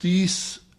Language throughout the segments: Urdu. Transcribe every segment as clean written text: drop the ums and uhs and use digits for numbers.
30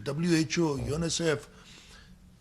WHO, UNICEF,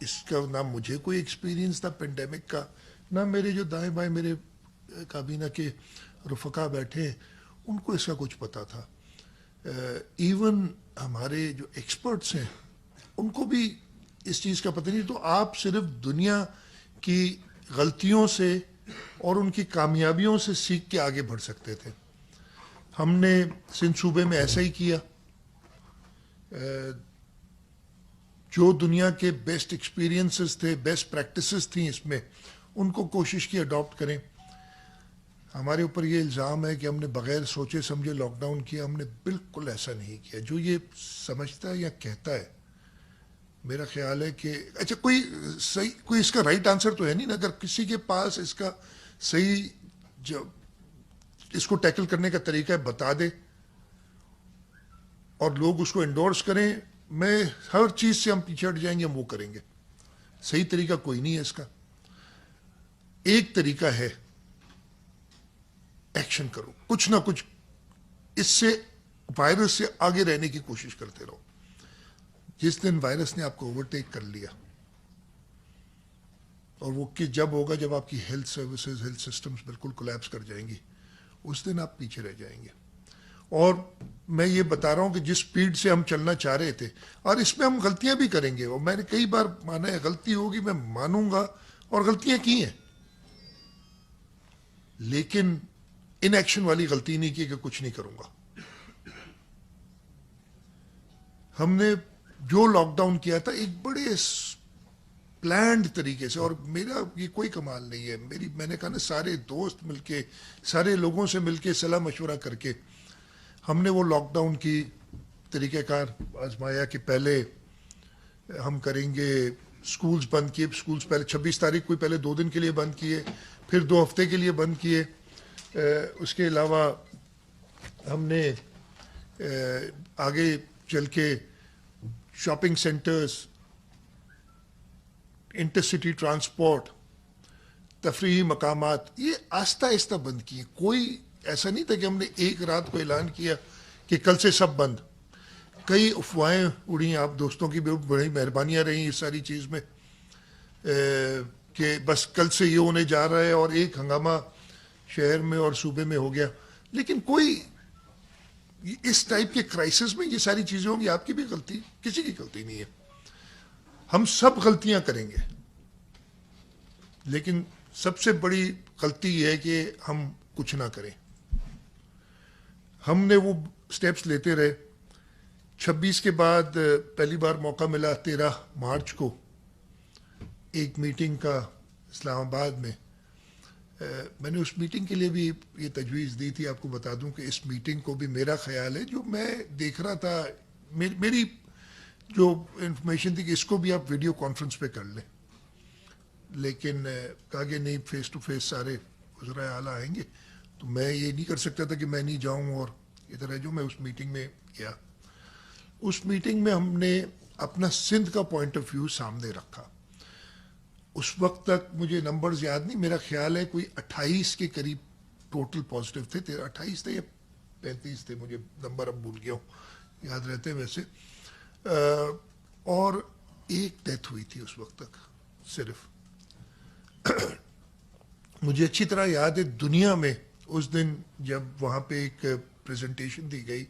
اس کا نہ مجھے کوئی ایکسپیرینس تھا پینڈیمک کا، نہ میرے جو دائیں بائیں میرے کابینہ کے رفقا بیٹھے ہیں ان کو اس کا کچھ پتا تھا. ایون ہمارے جو ایکسپرٹس ہیں ان کو بھی اس چیز کا پتہ نہیں. تو آپ صرف دنیا کی غلطیوں سے اور ان کی کامیابیوں سے سیکھ کے آگے بڑھ سکتے تھے. ہم نے سندھ صوبے میں ایسا ہی کیا. جو دنیا کے بیسٹ ایکسپیرینسز تھے، بیسٹ پریکٹسز تھیں اس میں، ان کو کوشش کی اڈاپٹ کریں. ہمارے اوپر یہ الزام ہے کہ ہم نے بغیر سوچے سمجھے لاک ڈاؤن کیا. ہم نے بالکل ایسا نہیں کیا. جو یہ سمجھتا ہے یا کہتا ہے، میرا خیال ہے کہ اچھا کوئی اس کا رائٹ آنسر تو ہے نہیں نا. اگر کسی کے پاس اس کا صحیح اس کو ٹیکل کرنے کا طریقہ ہے بتا دے اور لوگ اس کو انڈورس کریں، میں ہر چیز سے ہم پیچھے ہٹ جائیں گے، ہم وہ کریں گے. صحیح طریقہ کوئی نہیں ہے اس کا. ایک طریقہ ہے ایکشن کرو، کچھ نہ کچھ اس سے وائرس سے آگے رہنے کی کوشش کرتے رہو. جس دن وائرس نے آپ کو اوورٹیک کر لیا، اور وہ کہ جب ہوگا جب آپ کی ہیلتھ سروسز، ہیلتھ سسٹمز بالکل کولیپس کر جائیں گی، اس دن آپ پیچھے رہ جائیں گے. اور میں یہ بتا رہا ہوں کہ جس سپیڈ سے ہم چلنا چاہ رہے تھے، اور اس میں ہم غلطیاں بھی کریں گے، اور میں نے کئی بار مانا ہے غلطی ہوگی، میں مانوں گا، اور غلطیاں کی ہیں، لیکن ان ایکشن والی غلطی نہیں کی کہ کچھ نہیں کروں گا. ہم نے جو لاک ڈاؤن کیا تھا ایک بڑے پلانڈ طریقے سے، اور میرا یہ کوئی کمال نہیں ہے، میں نے کہا نا، سارے دوست مل کے، سارے لوگوں سے مل کے صلاح مشورہ کر کے ہم نے وہ لاک ڈاؤن کی طریقہ کار آزمایا کہ پہلے ہم کریں گے. سکولز بند کیے. سکولز پہلے 26 تاریخ کو پہلے 2 دن کے لیے بند کیے، پھر 2 ہفتے کے لیے بند کیے. اس کے علاوہ ہم نے آگے چل کے شاپنگ سینٹرز، انٹرسٹی ٹرانسپورٹ، تفریحی مقامات، یہ آہستہ آہستہ بند کیے. کوئی ایسا نہیں تھا کہ ہم نے ایک رات کو اعلان کیا کہ کل سے سب بند. کئی افواہیں اڑیں. آپ دوستوں کی بھی بڑی مہربانیاں رہیں اس ساری چیز میں، کہ بس کل سے یہ ہونے جا رہا ہے، اور ایک ہنگامہ شہر میں اور صوبے میں ہو گیا. لیکن کوئی اس ٹائپ کے کرائسس میں یہ ساری چیزیں ہوں گی. آپ کی بھی غلطی، کسی کی غلطی نہیں ہے. ہم سب غلطیاں کریں گے، لیکن سب سے بڑی غلطی یہ ہے کہ ہم کچھ نہ کریں. ہم نے وہ سٹیپس لیتے رہے. 26 کے بعد پہلی بار موقع ملا 13 مارچ کو ایک میٹنگ کا اسلام آباد میں. میں نے اس میٹنگ کے لیے بھی یہ تجویز دی تھی. آپ کو بتا دوں کہ اس میٹنگ کو بھی میرا خیال ہے، جو میں دیکھ رہا تھا، میری جو انفارمیشن تھی کہ اس کو بھی آپ ویڈیو کانفرنس پہ کر لیں، لیکن کہا کہ نہیں، فیس ٹو فیس سارے وزرائے اعلیٰ آئیں گے. تو میں یہ نہیں کر سکتا تھا کہ میں نہیں جاؤں اور ادھر ہے. جو میں اس میٹنگ میں گیا، اس میٹنگ میں ہم نے اپنا سندھ کا پوائنٹ آف ویو سامنے رکھا. اس وقت تک مجھے نمبرز یاد نہیں، میرا خیال ہے کوئی 28 کے قریب ٹوٹل پازیٹیو تھے. 28 تھے یا 35 تھے، مجھے نمبر اب بھول گیا ہوں، یاد رہتے ہیں ویسے. اور ایک ڈیتھ ہوئی تھی اس وقت تک صرف. مجھے اچھی طرح یاد ہے دنیا میں اس دن جب وہاں پہ ایک پریزنٹیشن دی گئی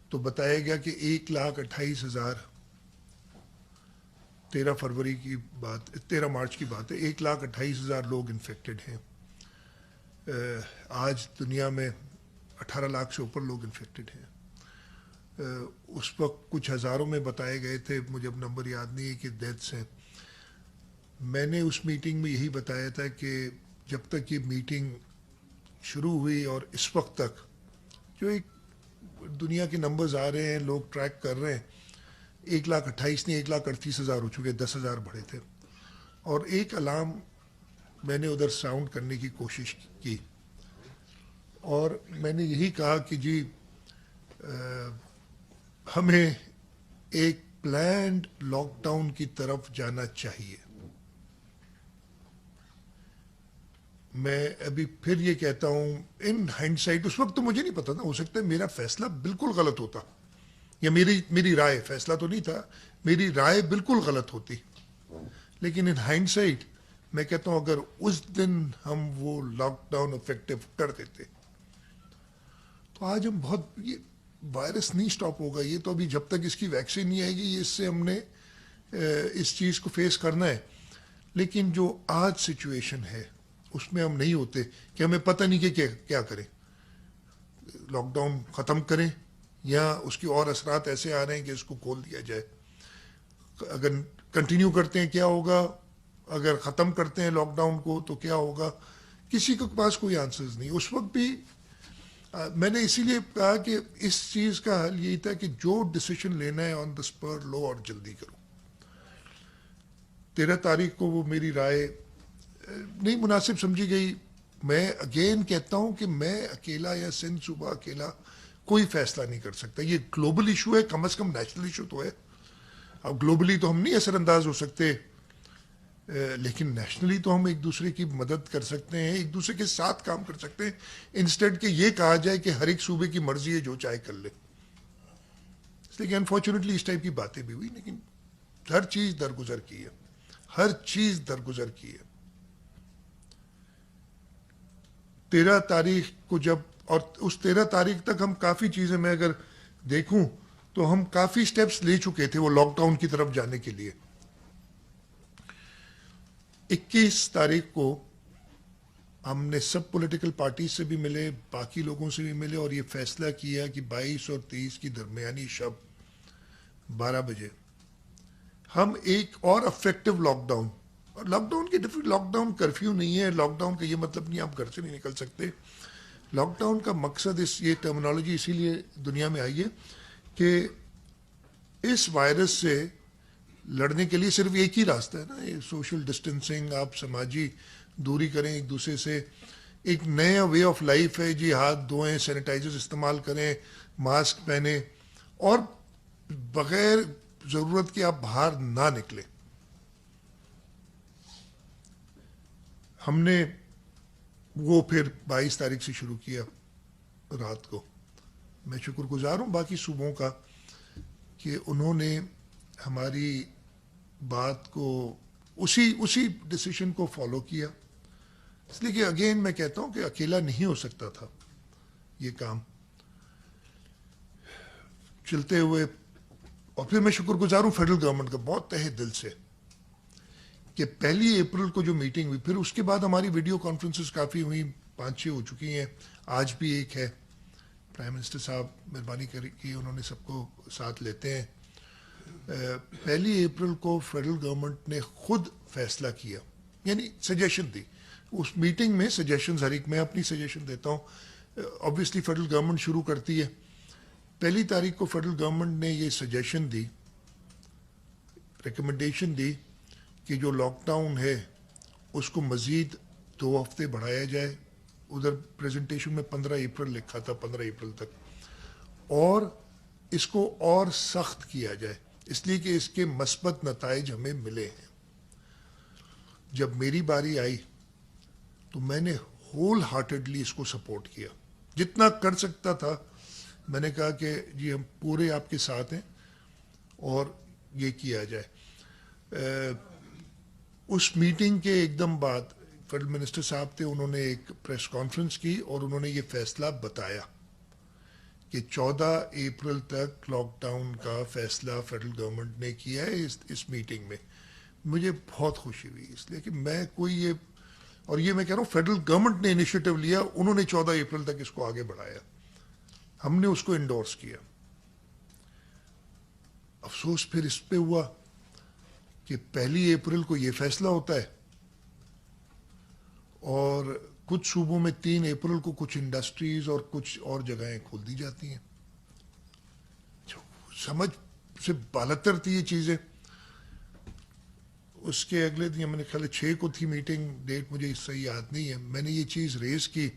تو بتایا گیا کہ 1,28,000، 13 فروری کی بات، 13 مارچ کی بات ہے، 1,28,000 لوگ انفیکٹڈ ہیں. آج دنیا میں 18 لاکھ سے اوپر لوگ انفیکٹڈ ہیں. اس وقت کچھ ہزاروں میں بتائے گئے تھے، مجھے اب نمبر یاد نہیں ہے کہ ڈیتھس ہیں. میں نے اس میٹنگ میں یہی بتایا تھا کہ جب تک یہ میٹنگ شروع ہوئی اور اس وقت تک جو ایک دنیا کے نمبرز آ رہے ہیں، لوگ ٹریک کر رہے ہیں، 1,28,000 نہیں 1,38,000 ہو چکے، 10,000 بڑھے تھے. اور ایک الارم میں نے ادھر ساؤنڈ کرنے کی کوشش کی، اور میں نے یہی کہا کہ جی ہمیں ایک پلانڈ لاک ڈاؤن کی طرف جانا چاہیے. میں ابھی پھر یہ کہتا ہوں، ان ہینڈ سائٹ، اس وقت تو مجھے نہیں پتا تھا، ہو سکتا ہے میرا فیصلہ بالکل غلط ہوتا، یا میری رائے، فیصلہ تو نہیں تھا، میری رائے بالکل غلط ہوتی. لیکن ان ہائنڈ میں کہتا ہوں اگر اس دن ہم وہ لاک ڈاؤن افیکٹو کر دیتے تو آج ہم بہت یہ وائرس نہیں سٹاپ ہوگا. یہ تو ابھی جب تک اس کی ویکسین نہیں آئے گی اس سے ہم نے اس چیز کو فیس کرنا ہے. لیکن جو آج سچویشن ہے اس میں ہم نہیں ہوتے کہ ہمیں پتہ نہیں کہ کیا کریں, لاک ڈاؤن ختم کریں یا اس کی اور اثرات ایسے آ رہے ہیں کہ اس کو کھول دیا جائے. اگر کنٹینیو کرتے ہیں کیا ہوگا, اگر ختم کرتے ہیں لاک ڈاؤن کو تو کیا ہوگا, کسی کے پاس کوئی آنسرز نہیں. اس وقت بھی میں نے اسی لیے کہا کہ اس چیز کا حل یہی تھا کہ جو ڈیسیشن لینا ہے آن دا اسپر لو اور جلدی کرو. 13 تاریخ کو وہ میری رائے نہیں مناسب سمجھی گئی. میں اگین کہتا ہوں کہ میں اکیلا یا سندھ صوبہ اکیلا کوئی فیصلہ نہیں کر سکتا. یہ گلوبل ایشو ہے, کم از کم نیشنل ایشو تو ہے. اب گلوبلی تو ہم نہیں اثر انداز ہو سکتے, لیکن نیشنلی تو ہم ایک دوسرے کی مدد کر سکتے ہیں, ایک دوسرے کے ساتھ کام کر سکتے ہیں, انسٹیڈ کہ یہ کہا جائے کہ ہر ایک صوبے کی مرضی ہے جو چاہے کر لے. اس لیے کہ انفارچونیٹلی اس ٹائپ کی باتیں بھی ہوئی, لیکن ہر چیز درگزر کی ہے, ہر چیز درگزر کی ہے. 13 تاریخ کو جب, اور اس 13 تاریخ تک ہم کافی چیزیں, میں اگر دیکھوں تو ہم کافی سٹیپس لے چکے تھے وہ لاک ڈاؤن کی طرف جانے کے لیے. 21 تاریخ کو ہم نے سب پولیٹیکل پارٹیز سے بھی ملے, باقی لوگوں سے بھی ملے, اور یہ فیصلہ کیا کہ 22 اور 23 کی درمیانی شب 12 بجے ہم ایک اور افیکٹو لاک ڈاؤن, اور لاک ڈاؤن کی لاک ڈاؤن کرفیو نہیں ہے, لاک ڈاؤن کا یہ مطلب نہیں آپ گھر سے نہیں نکل سکتے. لاک ڈاؤن کا مقصد, یہ ٹرمنالوجی اسی لیے دنیا میں آئی ہے کہ اس وائرس سے لڑنے کے لیے صرف ایک ہی راستہ ہے نا, یہ سوشل ڈسٹینسنگ, آپ سماجی دوری کریں ایک دوسرے سے, ایک نیا وے آف لائف ہے جی, ہاتھ دھوئیں, سینیٹائزر استعمال کریں, ماسک پہنیں, اور بغیر ضرورت کے آپ باہر نہ نکلیں. ہم نے وہ پھر 22 تاریخ سے شروع کیا رات کو. میں شکر گزار ہوں باقی صوبوں کا کہ انہوں نے ہماری بات کو اسی ڈیسیشن کو فالو کیا. اس لیے کہ اگین میں کہتا ہوں کہ اکیلا نہیں ہو سکتا تھا یہ کام چلتے ہوئے. اور پھر میں شکر گزار ہوں فیڈرل گورنمنٹ کا بہت تہہ دل سے کہ 1 اپریل کو جو میٹنگ ہوئی, پھر اس کے بعد ہماری ویڈیو کانفرنسز کافی ہوئی, 5-6 ہو چکی ہیں, آج بھی ایک ہے. پرائم منسٹر صاحب مہربانی کی انہوں نے سب کو ساتھ لیتے ہیں. 1 اپریل کو فیڈرل گورنمنٹ نے خود فیصلہ کیا, یعنی سجیشن دی. اس میٹنگ میں سجیشنز ہر ایک, میں اپنی سجیشن دیتا ہوں, آبویسلی فیڈرل گورنمنٹ شروع کرتی ہے. 1 تاریخ کو فیڈرل گورنمنٹ نے یہ سجیشن دی, ریکمنڈیشن دی کہ جو لاک ڈاؤن ہے اس کو مزید 2 ہفتے بڑھایا جائے. ادھر پریزنٹیشن میں 15 اپریل لکھا تھا, 15 اپریل تک, اور اس کو اور سخت کیا جائے, اس لیے کہ اس کے مثبت نتائج ہمیں ملے ہیں. جب میری باری آئی تو میں نے ہول ہارٹیڈلی اس کو سپورٹ کیا, جتنا کر سکتا تھا. میں نے کہا کہ جی ہم پورے آپ کے ساتھ ہیں اور یہ کیا جائے. اس میٹنگ کے ایک دم بعد فیڈرل منسٹر صاحب تھے, انہوں نے ایک پریس کانفرنس کی اور انہوں نے یہ فیصلہ بتایا کہ 14 اپریل تک لاک ڈاؤن کا فیصلہ فیڈرل گورنمنٹ نے کیا ہے اس میٹنگ میں. مجھے بہت خوشی ہوئی, اس لیے کہ میں کوئی یہ, اور یہ میں کہہ رہا ہوں فیڈرل گورنمنٹ نے انیشیٹو لیا, انہوں نے 14 اپریل تک اس کو آگے بڑھایا, ہم نے اس کو انڈورس کیا. افسوس پھر اس پہ ہوا کہ 1 اپریل کو یہ فیصلہ ہوتا ہے اور کچھ صوبوں میں 3 اپریل کو کچھ انڈسٹریز اور کچھ اور جگہیں کھول دی جاتی ہیں. سمجھ سے بالاتر تھی یہ چیزیں. اس کے اگلے دن, میں نے خیال 6 کو تھی میٹنگ, ڈیٹ مجھے صحیح یاد نہیں ہے, میں نے یہ چیز ریز کی.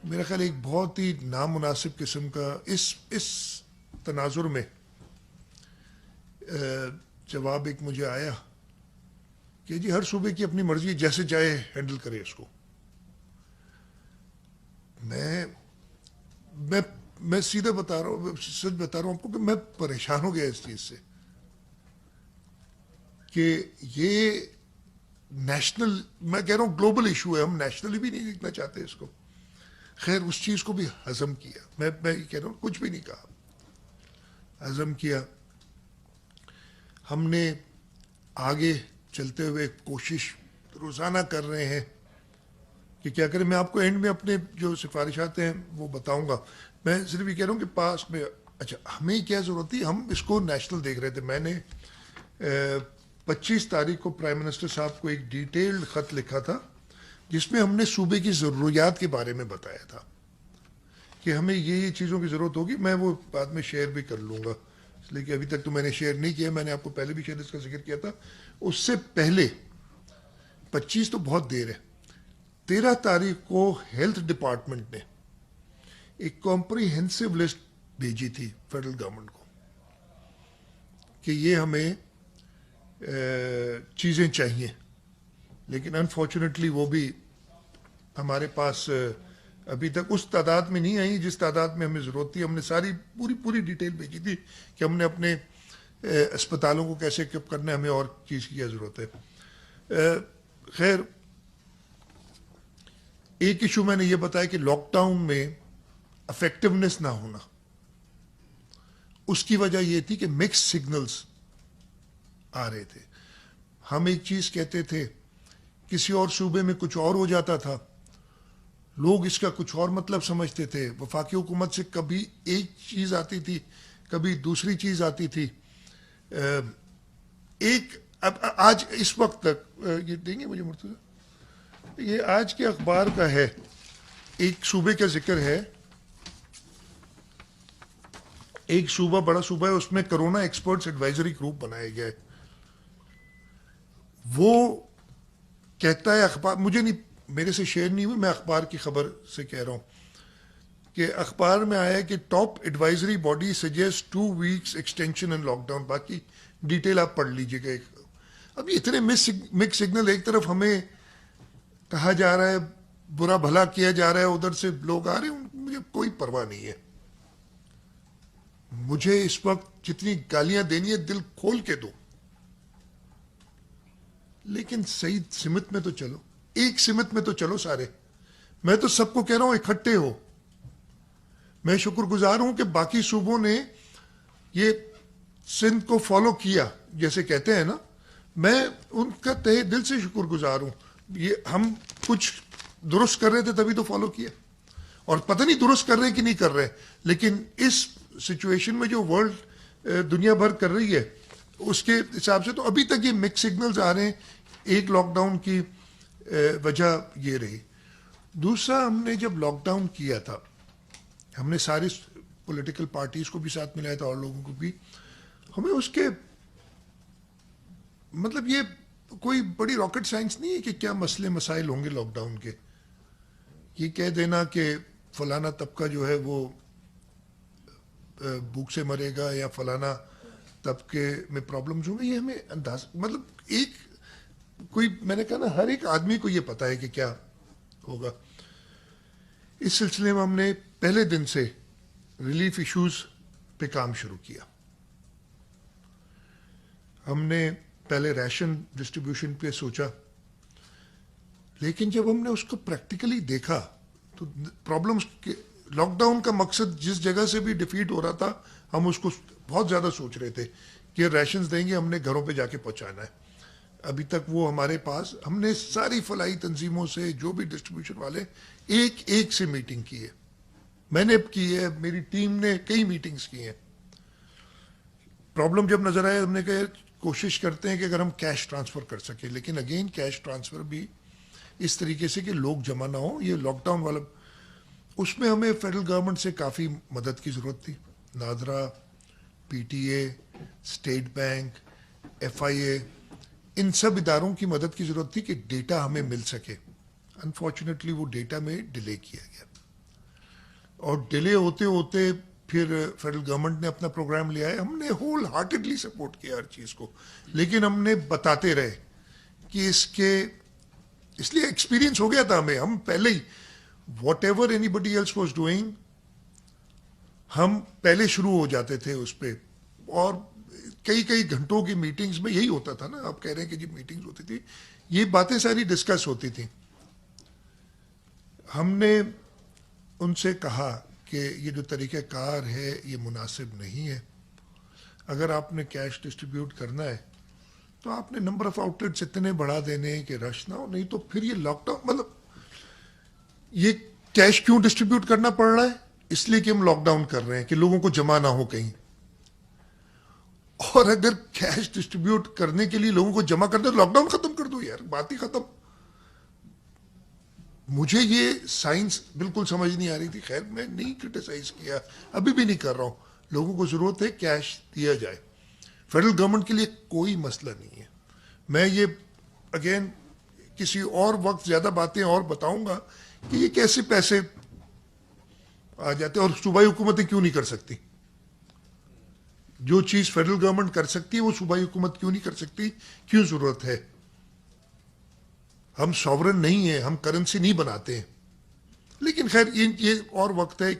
میرا خیال ایک بہت ہی نامناسب قسم کا اس تناظر میں جواب ایک مجھے آیا کہ جی ہر صوبے کی اپنی مرضی, جیسے چاہے ہینڈل کرے اس کو. میں سیدھا بتا رہا ہوں, سچ بتا رہا ہوں آپ کو کہ میں پریشان ہو گیا اس چیز سے. کہ یہ نیشنل، میں کہہ رہا ہوں گلوبل ایشو ہے، ہم نیشنلی بھی نہیں دیکھنا چاہتے اس کو. خیر اس چیز کو بھی ہضم کیا، میں یہ کہہ رہا ہوں کچھ بھی نہیں کہا، ہضم کیا. ہم نے آگے چلتے ہوئے کوشش روزانہ کر رہے ہیں کہ کیا کریں. میں آپ کو اینڈ میں اپنے جو سفارشات ہیں وہ بتاؤں گا. میں صرف یہ کہہ رہا ہوں کہ پاس میں اچھا ہمیں کیا ضرورت تھی. ہم اس کو نیشنل دیکھ رہے تھے. میں نے 25 تاریخ کو پرائم منسٹر صاحب کو ایک ڈیٹیلڈ خط لکھا تھا جس میں ہم نے صوبے کی ضروریات کے بارے میں بتایا تھا کہ ہمیں یہ چیزوں کی ضرورت ہوگی. میں وہ بعد میں شیئر بھی کر لوں گا، اس لیے کہ ابھی تک تو میں نے شیئر نہیں کیا. میں نے آپ کو پہلے بھی شاید اس کا ذکر کیا تھا. اس سے پہلے 25 تو بہت دیر ہے، 13 تاریخ کو ہیلتھ ڈپارٹمنٹ نے ایک کمپریہنسو لسٹ بھیجی تھی فیڈرل گورنمنٹ کو کہ یہ ہمیں چیزیں چاہیے، لیکن انفارچونیٹلی وہ بھی ہمارے پاس ابھی تک اس تعداد میں نہیں آئی جس تعداد میں ہمیں ضرورت تھی. ہم نے ساری پوری ڈیٹیل بھیجی تھی کہ ہم نے اپنے اسپتالوں کو کیسے اکوپ کرنا ہے، ہمیں اور چیز کی کیا ضرورت ہے. خیر ایک ایشو میں نے یہ بتایا کہ لاک ڈاؤن میں افیکٹونیس نہ ہونا، اس کی وجہ یہ تھی کہ مکس سگنلز آ رہے تھے. ہم ایک چیز کہتے تھے، کسی اور صوبے میں کچھ اور ہو جاتا تھا، لوگ اس کا کچھ اور مطلب سمجھتے تھے. وفاقی حکومت سے کبھی ایک چیز آتی تھی، کبھی دوسری چیز آتی تھی. ایک اب آج اس وقت تک یہ دیں گے مجھے مرتضی، یہ آج کے اخبار کا ہے، ایک صوبے کا ذکر ہے. ایک صوبہ بڑا صوبہ ہے، اس میں کرونا ایکسپرٹس ایڈوائزری گروپ بنایا گیا ہے. وہ کہتا ہے اخبار، مجھے نہیں، میرے سے شیئر نہیں ہوئی، میں اخبار کی خبر سے کہہ رہا ہوں کہ اخبار میں آیا ہے کہ top advisory body suggest 2 weeks extension in lockdown. باقی ڈیٹیل آپ پڑھ لیجئے گا. اب اتنے مکس سگنل، ایک طرف ہمیں کہا جا رہا ہے، برا بھلا کیا جا رہا ہے، ادھر سے لوگ آ رہے ہیں، مجھے کوئی پرواہ نہیں ہے. مجھے اس وقت جتنی گالیاں دینی ہے دل کھول کے دو، لیکن صحیح سمت میں تو چلو، ایک سمت میں تو چلو سارے. میں تو سب کو کہہ رہا ہوں اکٹھے ہو. میں شکر گزار ہوں کہ باقی صوبوں نے یہ سندھ کو فالو کیا جیسے کہتے ہیں نا. میں ان کا تہہ دل سے شکر گزار ہوں. یہ ہم کچھ درست کر رہے تھے تبھی تو فالو کیا، اور پتہ نہیں درست کر رہے کہ نہیں کر رہے، لیکن اس سچویشن میں جو ورلڈ دنیا بھر کر رہی ہے اس کے حساب سے تو ابھی تک یہ مکس سگنلز آ رہے ہیں. ایک لاک ڈاؤن کی وجہ یہ رہی. دوسرا، ہم نے جب لاک ڈاؤن کیا تھا، ہم نے ساری پولیٹیکل پارٹیز کو بھی ساتھ ملایا تھا اور لوگوں کو بھی. ہمیں اس کے مطلب یہ کوئی بڑی راکٹ سائنس نہیں ہے کہ کیا مسئلے مسائل ہوں گے لاک ڈاؤن کے. یہ کہہ دینا کہ فلانا طبقہ جو ہے وہ بھوک سے مرے گا یا فلانا طبقے میں پرابلمز ہوں گے، یہ ہمیں انداز، مطلب ایک کوئی، میں نے کہا نا، ہر ایک آدمی کو یہ پتا ہے کہ کیا ہوگا. اس سلسلے میں ہم نے پہلے دن سے ریلیف ایشوز پہ کام شروع کیا. ہم نے پہلے ریشن ڈسٹریبیوشن پہ سوچا، لیکن جب ہم نے اس کو پریکٹیکلی دیکھا تو پرابلمس، لاک ڈاؤن کا مقصد جس جگہ سے بھی ڈیفیٹ ہو رہا تھا، ہم اس کو بہت زیادہ سوچ رہے تھے کہ ریشنز دیں گے، ہم نے گھروں پہ جا کے پہنچانا ہے. ابھی تک وہ ہمارے پاس، ہم نے ساری فلاحی تنظیموں سے، جو بھی ڈسٹریبیوشن والے، ایک سے میٹنگ کی ہے. میں نے کی ہے، میری ٹیم نے کئی میٹنگز کی ہیں. پرابلم جب نظر آئے، ہم نے کہا کوشش کرتے ہیں کہ اگر ہم کیش ٹرانسفر کر سکیں، لیکن اگین کیش ٹرانسفر بھی اس طریقے سے کہ لوگ جمع نہ ہوں. یہ لاک ڈاؤن والا، اس میں ہمیں فیڈرل گورنمنٹ سے کافی مدد کی ضرورت تھی. NADRA, P T A, state bank, F I A, ان سب اداروں کی مدد کی ضرورت تھی کہ ڈیٹا ہمیں مل سکے. انفارچونیٹلی وہ ڈیٹا میں ڈیلے کیا گیا، اور ڈیلے ہوتے ہوتے پھر فیڈرل گورنمنٹ نے اپنا پروگرام لیا ہے. ہم نے ہول ہارٹیڈلی سپورٹ کیا ہر چیز کو، لیکن ہم نے بتاتے رہے کہ اس لیے ایکسپیرینس ہو گیا تھا ہمیں. ہم پہلے ہی whatever anybody else was doing, ہم پہلے شروع ہو جاتے تھے اس پہ. اور کئی گھنٹوں کی میٹنگز میں یہی ہوتا تھا نا. آپ کہہ رہے ہیں کہ جی میٹنگز ہوتی تھی, یہ باتیں ساری ڈسکس ہوتی تھیں. ہم نے ان سے کہا کہ یہ جو طریقہ کار ہے یہ مناسب نہیں ہے. اگر آپ نے کیش ڈسٹریبیوٹ کرنا ہے تو آپ نے نمبر آف آؤٹ لیٹس اتنے بڑھا دینے کہ رش نہ ہو, نہیں تو پھر یہ لاک ڈاؤن, مطلب یہ کیش کیوں ڈسٹریبیوٹ کرنا پڑ رہا ہے؟ اس لیے کہ ہم لاک ڈاؤن کر رہے ہیں کہ لوگوں کو جمع نہ ہو کہیں. اور اگر کیش ڈسٹریبیوٹ کرنے کے لیے لوگوں کو جمع کر دو, لاک ڈاؤن ختم کر دو یار, بات ہی ختم. مجھے یہ سائنس بالکل سمجھ نہیں آ رہی تھی. خیر میں نہیں کرٹیسائز کیا, ابھی بھی نہیں کر رہا ہوں. لوگوں کو ضرورت ہے کیش دیا جائے. فیڈرل گورنمنٹ کے لیے کوئی مسئلہ نہیں ہے. میں یہ اگین کسی اور وقت زیادہ باتیں اور بتاؤں گا کہ یہ کیسے پیسے آ جاتے ہیں اور صوبائی حکومتیں کیوں نہیں کر سکتی. جو چیز فیڈرل گورنمنٹ کر سکتی ہے وہ صوبائی حکومت کیوں نہیں کر سکتی, کیوں ضرورت ہے؟ ہم ساورن نہیں ہیں, ہم کرنسی نہیں بناتے ہیں. لیکن خیر یہ اور وقت ہے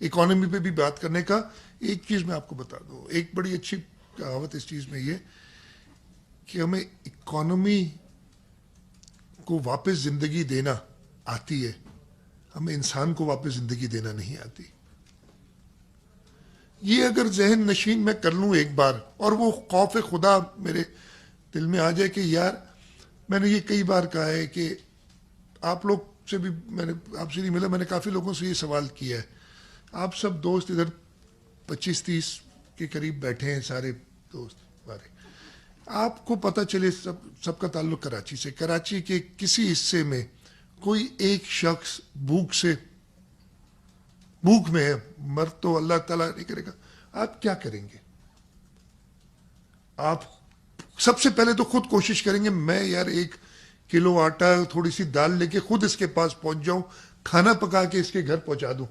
اکانومی پہ بھی بات کرنے کا. ایک چیز میں آپ کو بتا دوں, ایک بڑی اچھی کہاوت اس چیز میں یہ کہ ہمیں اکانومی کو واپس زندگی دینا آتی ہے, ہمیں انسان کو واپس زندگی دینا نہیں آتی. یہ اگر ذہن نشین میں کر لوں ایک بار, اور وہ خوف خدا میرے دل میں آ جائے کہ یار, میں نے یہ کئی بار کہا ہے کہ آپ لوگ سے بھی, میں نے آپ سے نہیں ملا, میں نے کافی لوگوں سے یہ سوال کیا ہے. آپ سب دوست ادھر 25-30 کے قریب بیٹھے ہیں, سارے دوست ہمارے. آپ کو پتہ چلے سب کا تعلق کراچی سے, کراچی کے کسی حصے میں کوئی ایک شخص بھوک میں ہے, مر تو اللہ تعالیٰ نہیں کرے گا, آپ کیا کریں گے؟ آپ سب سے پہلے تو خود کوشش کریں گے میں یار 1 کلو آٹا, تھوڑی سی دال لے کے خود اس کے پاس پہنچ جاؤں, کھانا پکا کے اس کے گھر پہنچا دوں.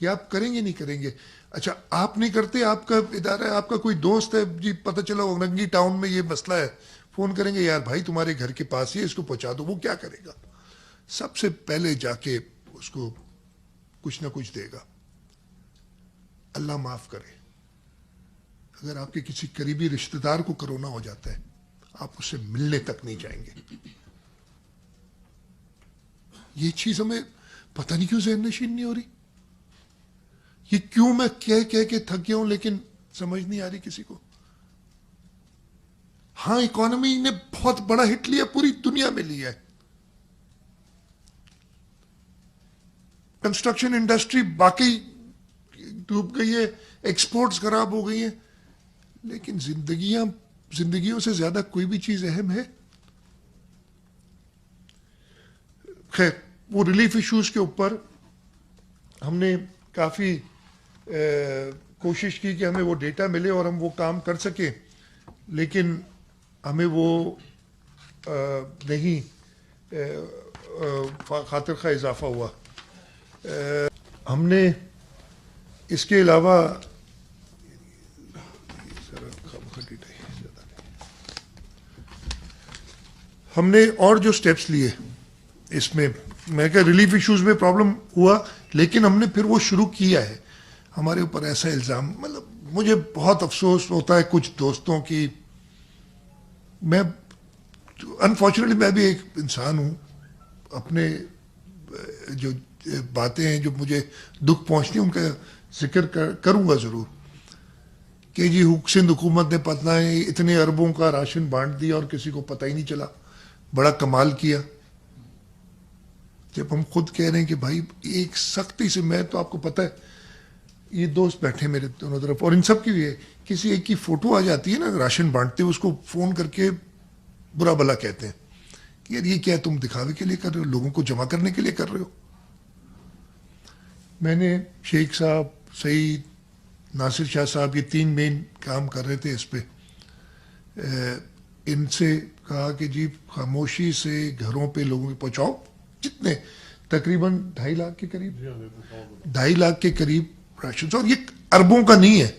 یہ آپ کریں گے نہیں کریں گے؟ اچھا آپ نہیں کرتے, آپ کا ادارہ ہے, آپ کا کوئی دوست ہے جی, پتہ چلا اورنگی ٹاؤن میں یہ مسئلہ ہے, فون کریں گے یار بھائی تمہارے گھر کے پاس ہی اس کو پہنچا دو. وہ کیا کرے گا؟ سب سے پہلے جا کے اس کو کچھ نہ کچھ دے گا. اللہ معاف کرے, اگر آپ کے کسی قریبی رشتہ دار کو کرونا ہو جاتا ہے, آپ اس سے ملنے تک نہیں جائیں گے. یہ چیز ہمیں پتہ نہیں کیوں ذہن نشین نہیں ہو رہی. یہ کیوں میں کہہ کے تھک گیا ہوں, لیکن سمجھ نہیں آ رہی کسی کو. ہاں اکانومی نے بہت بڑا ہٹ لیا, پوری دنیا میں لیا ہے. کنسٹرکشن انڈسٹری باقی ڈوب گئی ہے, ایکسپورٹس خراب ہو گئی ہیں, لیکن زندگیوں سے زیادہ کوئی بھی چیز اہم ہے؟ خیر وہ ریلیف ایشوز کے اوپر ہم نے کافی کوشش کی کہ ہمیں وہ ڈیٹا ملے اور ہم وہ کام کر سکیں, لیکن ہمیں وہ نہیں خاطر خواہ اضافہ ہوا. ہم نے اس کے علاوہ ہم نے اور جو سٹیپس لیے اس میں کہ ریلیف ایشوز میں پرابلم ہوا, لیکن ہم نے پھر وہ شروع کیا ہے. ہمارے اوپر ایسا الزام, مطلب مجھے بہت افسوس ہوتا ہے کچھ دوستوں کی. میں انفارچونیٹلی میں بھی ایک انسان ہوں, اپنے جو باتیں ہیں جو مجھے دکھ پہنچتی ہیں ان کا ذکر کروں گا ضرور کہ جی سندھ حکومت نے پتہ ہے اتنے اربوں کا راشن بانٹ دیا اور کسی کو پتہ ہی نہیں چلا, بڑا کمال کیا. جب ہم خود کہہ رہے ہیں کہ بھائی ایک سختی سے, میں تو آپ کو پتہ ہے یہ دوست بیٹھے میرے دونوں طرف اور ان سب کی بھی ہے, کسی ایک کی فوٹو آ جاتی ہے نا راشن بانٹتے, اس کو فون کر کے برا بلا کہتے ہیں کہ یار یہ کیا تم دکھاوے کے لیے کر رہے ہو, لوگوں کو جمع کرنے کے لیے کر رہے ہو. میں نے شیخ صاحب, سعید, ناصر شاہ صاحب, یہ 3 مین کام کر رہے تھے اس پہ, ان سے کہا کہ جی خاموشی سے گھروں پہ لوگوں کو پہنچاؤ, جتنے تقریباً 2.5 لاکھ کے قریب 2.5 لاکھ کے قریب راشن, اور یہ اربوں کا نہیں ہے.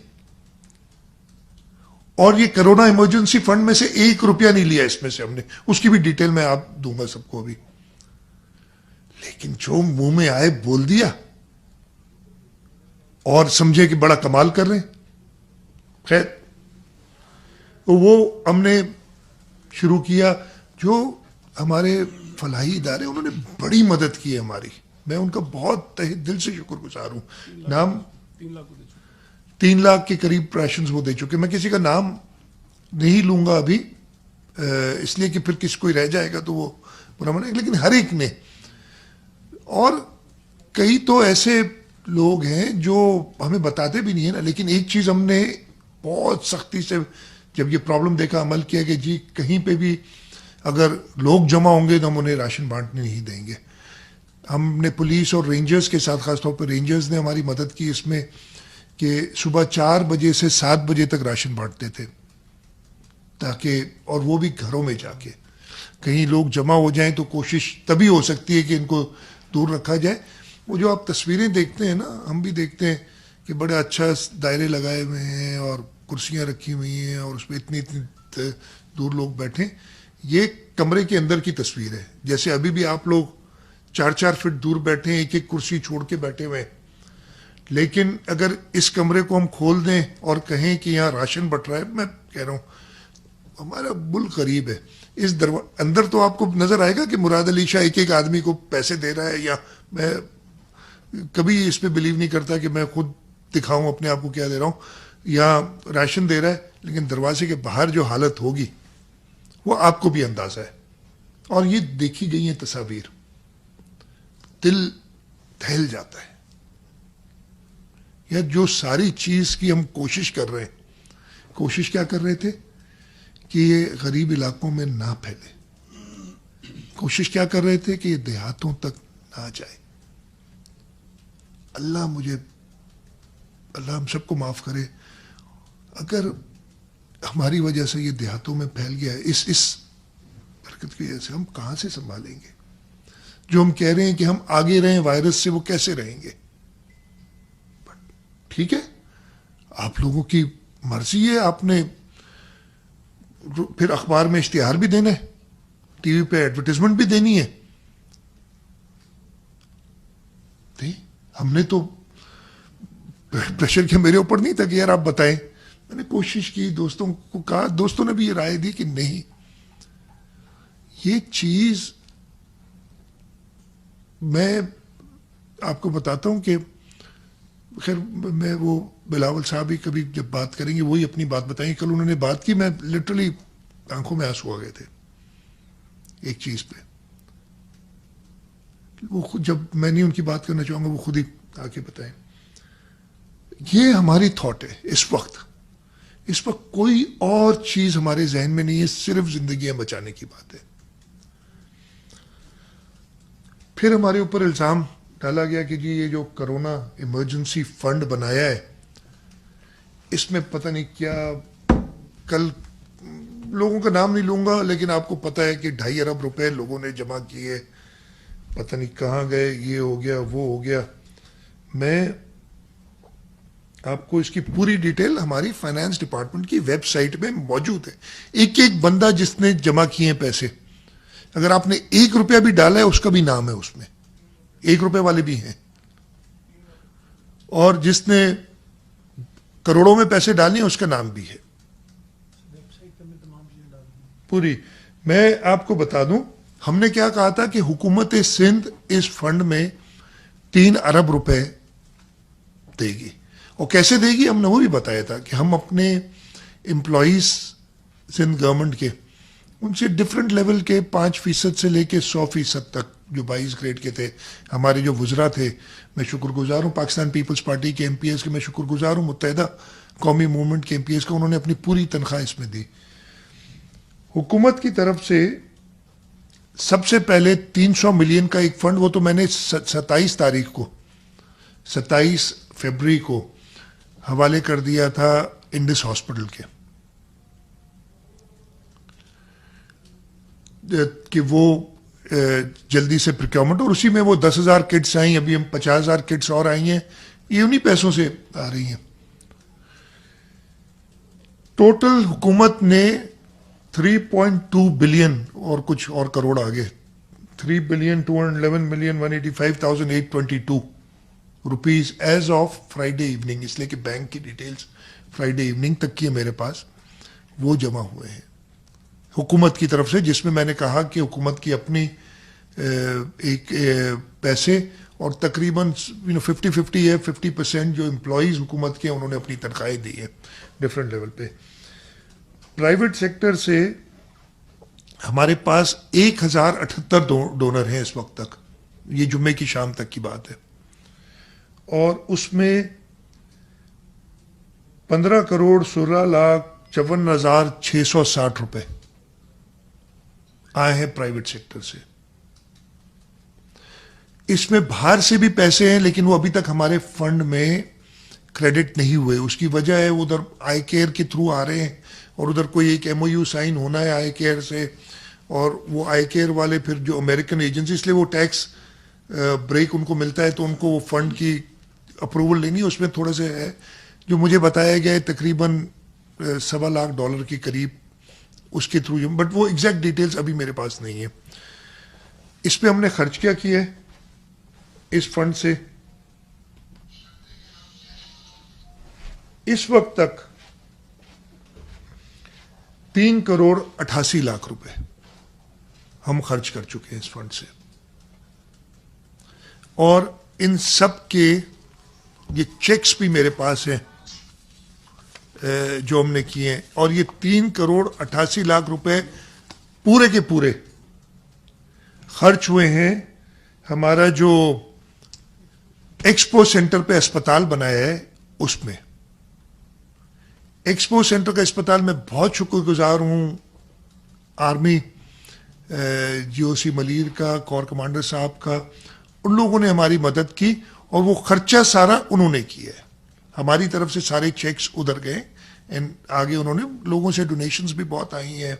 اور یہ کرونا ایمرجنسی فنڈ میں سے 1 روپیہ نہیں لیا اس میں سے ہم نے, اس کی بھی ڈیٹیل میں آپ دوں گا سب کو ابھی. لیکن جو منہ میں آئے بول دیا اور سمجھے کہ بڑا کمال کر رہے ہیں. خیر تو وہ ہم نے شروع کیا. جو ہمارے فلاحی ادارے انہوں نے بڑی مدد کی ہے ہماری, میں ان کا بہت تہ دل سے شکر گزار ہوں. نام 3 لاکھ کے قریب راشنز وہ دے چکے. میں کسی کا نام نہیں لوں گا ابھی, اس لیے کہ پھر کسی کوئی رہ جائے گا تو وہ برا مانے گا, لیکن ہر ایک نے. اور کئی تو ایسے لوگ ہیں جو ہمیں بتاتے بھی نہیں ہیں نا, لیکن ایک چیز ہم نے بہت سختی سے جب یہ پرابلم دیکھا عمل کیا کہ جی کہیں پہ بھی اگر لوگ جمع ہوں گے تو ہم انہیں راشن بانٹنے نہیں دیں گے. ہم نے پولیس اور رینجرز کے ساتھ, خاص طور پہ رینجرز نے ہماری مدد کی اس میں, کہ صبح 4 بجے سے 7 بجے تک راشن بانٹتے تھے, تاکہ اور وہ بھی گھروں میں جا کے. کہیں لوگ جمع ہو جائیں تو کوشش تبھی ہو سکتی ہے کہ ان کو دور رکھا جائے. وہ جو آپ تصویریں دیکھتے ہیں نا, ہم بھی دیکھتے ہیں کہ بڑے اچھا دائرے لگائے ہوئے ہیں اور کرسیاں رکھی ہوئی ہیں اور اس پہ اتنی دور لوگ بیٹھیں. یہ کمرے کے اندر کی تصویر ہے. جیسے ابھی بھی آپ لوگ 4 فٹ دور بیٹھے ہیں, ایک ایک کرسی چھوڑ کے بیٹھے ہوئے ہیں. لیکن اگر اس کمرے کو ہم کھول دیں اور کہیں کہ یہاں راشن بٹ رہا ہے, میں کہہ رہا ہوں ہمارا ملک قریب ہے. اس اندر تو آپ کو نظر آئے گا کہ مراد علی شاہ ایک ایک آدمی کو پیسے دے رہا ہے, یا میں کبھی اس پہ بلیو نہیں کرتا کہ میں خود دکھاؤں اپنے آپ کو کیا دے رہا ہوں, یا راشن دے رہا ہے. لیکن دروازے کے باہر جو حالت ہوگی وہ آپ کو بھی اندازہ ہے. اور یہ دیکھی گئی ہیں تصاویر, دل دہل جاتا ہے. یا جو ساری چیز کی ہم کوشش کر رہے ہیں, کوشش کیا کر رہے تھے کہ یہ غریب علاقوں میں نہ پھیلے. کوشش کیا کر رہے تھے کہ یہ دیہاتوں تک نہ جائے. اللہ ہم سب کو معاف کرے اگر ہماری وجہ سے یہ دیہاتوں میں پھیل گیا ہے. اس حرکت کی وجہ سے ہم کہاں سے سنبھالیں گے؟ جو ہم کہہ رہے ہیں کہ ہم آگے رہیں وائرس سے, وہ کیسے رہیں گے؟ ٹھیک ہے, آپ لوگوں کی مرضی ہے. آپ نے پھر اخبار میں اشتہار بھی دینا ہے, ٹی وی پہ ایڈورٹیزمنٹ بھی دینی ہے. ہم نے تو پریشر کیا میرے اوپر نہیں تھا کہ یار آپ بتائیں. میں نے کوشش کی, دوستوں کو کہا, دوستوں نے بھی یہ رائے دی کہ نہیں, یہ چیز میں آپ کو بتاتا ہوں کہ خیر میں وہ بلاول صاحب ہی کبھی جب بات کریں گے وہی اپنی بات بتائیں گے. کل انہوں نے بات کی, میں لٹرلی آنکھوں میں آنسو آ گئے تھے ایک چیز پہ. وہ خود, جب میں نہیں ان کی بات کرنا چاہوں گا, وہ خود ہی آ کے بتائیں. یہ ہماری تھاٹ ہے اس وقت. اس وقت کوئی اور چیز ہمارے ذہن میں نہیں ہے, صرف زندگیاں بچانے کی بات ہے. پھر ہمارے اوپر الزام ڈالا گیا کہ جی یہ جو کرونا ایمرجنسی فنڈ بنایا ہے اس میں پتہ نہیں کیا, کل لوگوں کا نام نہیں لوں گا لیکن آپ کو پتہ ہے کہ 2.5 ارب روپے لوگوں نے جمع کیے, پتہ نہیں کہاں گئے, یہ ہو گیا وہ ہو گیا. میں آپ کو اس کی پوری ڈیٹیل ہماری فائنانس ڈپارٹمنٹ کی ویب سائٹ میں موجود ہے. ایک ایک بندہ جس نے جمع کیے ہیں پیسے, اگر آپ نے 1 روپیہ بھی ڈالا ہے اس کا بھی نام ہے اس میں, 1 روپے والے بھی ہیں, اور جس نے کروڑوں میں پیسے ڈالے ہیں اس کا نام بھی ہے پوری. میں آپ کو بتا دوں ہم نے کیا کہا تھا کہ حکومت سندھ اس فنڈ میں 3 ارب روپے دے گی. اور کیسے دے گی ہم نے وہ بھی بتایا تھا کہ ہم اپنے امپلائیز سندھ گورنمنٹ کے ان سے ڈفرینٹ لیول کے 5% سے لے کے 100% تک جو 22 گریڈ کے تھے, ہمارے جو وزراء تھے, میں شکر گزار ہوں پاکستان پیپلز پارٹی کے MPs کے, میں شکر گزار ہوں متحدہ قومی موومنٹ کے MPs کا, انہوں نے اپنی پوری تنخواہ اس میں دی. حکومت کی طرف سے سب سے پہلے 300 ملین کا ایک فنڈ, وہ تو میں نے 27 فیبری کو حوالے کر دیا تھا انڈس ہاسپٹل کے, کہ وہ جلدی سے پروکیورمنٹ, اور اسی میں وہ 10,000 کٹس آئیں, ابھی ہم 50,000 کٹس اور آئی ہیں, یہ انہی پیسوں سے آ رہی ہیں. ٹوٹل حکومت نے 3.2 بلین اور کچھ اور کروڑ آگے, 3,211,185,822 rupees as of Friday evening, اس لیے کہ بینک کی ڈیٹیلز فرائیڈے ایوننگ تک کی ہے میرے پاس, وہ جمع ہوئے ہیں حکومت کی طرف سے, جس میں نے کہا کہ حکومت کی اپنی ایک پیسے اور تقریباً 50-50 ہے, 50% جو امپلائیز حکومت کے انہوں نے اپنی تنخواہیں دی ہیں ڈفرینٹ لیول پہ. پرائیویٹ سیکٹر سے ہمارے پاس 1078 ڈونر ہیں اس وقت تک, یہ جمعے کی شام تک کی بات ہے, اور اس میں 15,16,54,660 روپے آئے ہیں پرائیویٹ سیکٹر سے. اس میں باہر سے بھی پیسے ہیں لیکن وہ ابھی تک ہمارے فنڈ میں کریڈٹ نہیں ہوئے. اس کی وجہ ہے ادھر آئی کیئر کے تھرو آ رہے ہیں, اور ادھر کوئی ایک ایم او یو سائن ہونا ہے آئی کیئر سے, اور وہ آئی کیئر والے پھر جو امریکن ایجنسی, اس لیے وہ ٹیکس بریک ان کو ملتا ہے تو ان کو وہ فنڈ کی اپروول لینی ہے. اس میں تھوڑا سا ہے جو مجھے بتایا گیا ہے تقریباً $1.25 کے قریب اس کے تھرو, بٹ وہ ایگزیکٹ ڈیٹیلز ابھی میرے پاس نہیں ہے. اس پہ ہم نے خرچ کیا ہے اس فنڈ سے اس وقت تک 3,88,00,000 روپے ہم خرچ کر چکے ہیں اس فنڈ سے, اور ان سب کے یہ چیکس بھی میرے پاس ہیں جو ہم نے کیے ہیں, اور یہ 3,88,00,000 روپے پورے کے پورے خرچ ہوئے ہیں ہمارا جو ایکسپو سینٹر پہ اسپتال بنایا ہے اس میں. ایکسپو سینٹر کا اسپتال میں بہت شکر گزار ہوں آرمی جی او سی ملیر کا, کور کمانڈر صاحب کا. ان لوگوں نے ہماری مدد کی اور وہ خرچہ سارا انہوں نے کیا ہے. ہماری طرف سے سارے چیکس ادھر گئے, آگے انہوں نے لوگوں سے ڈونیشنز بھی بہت آئی ہیں,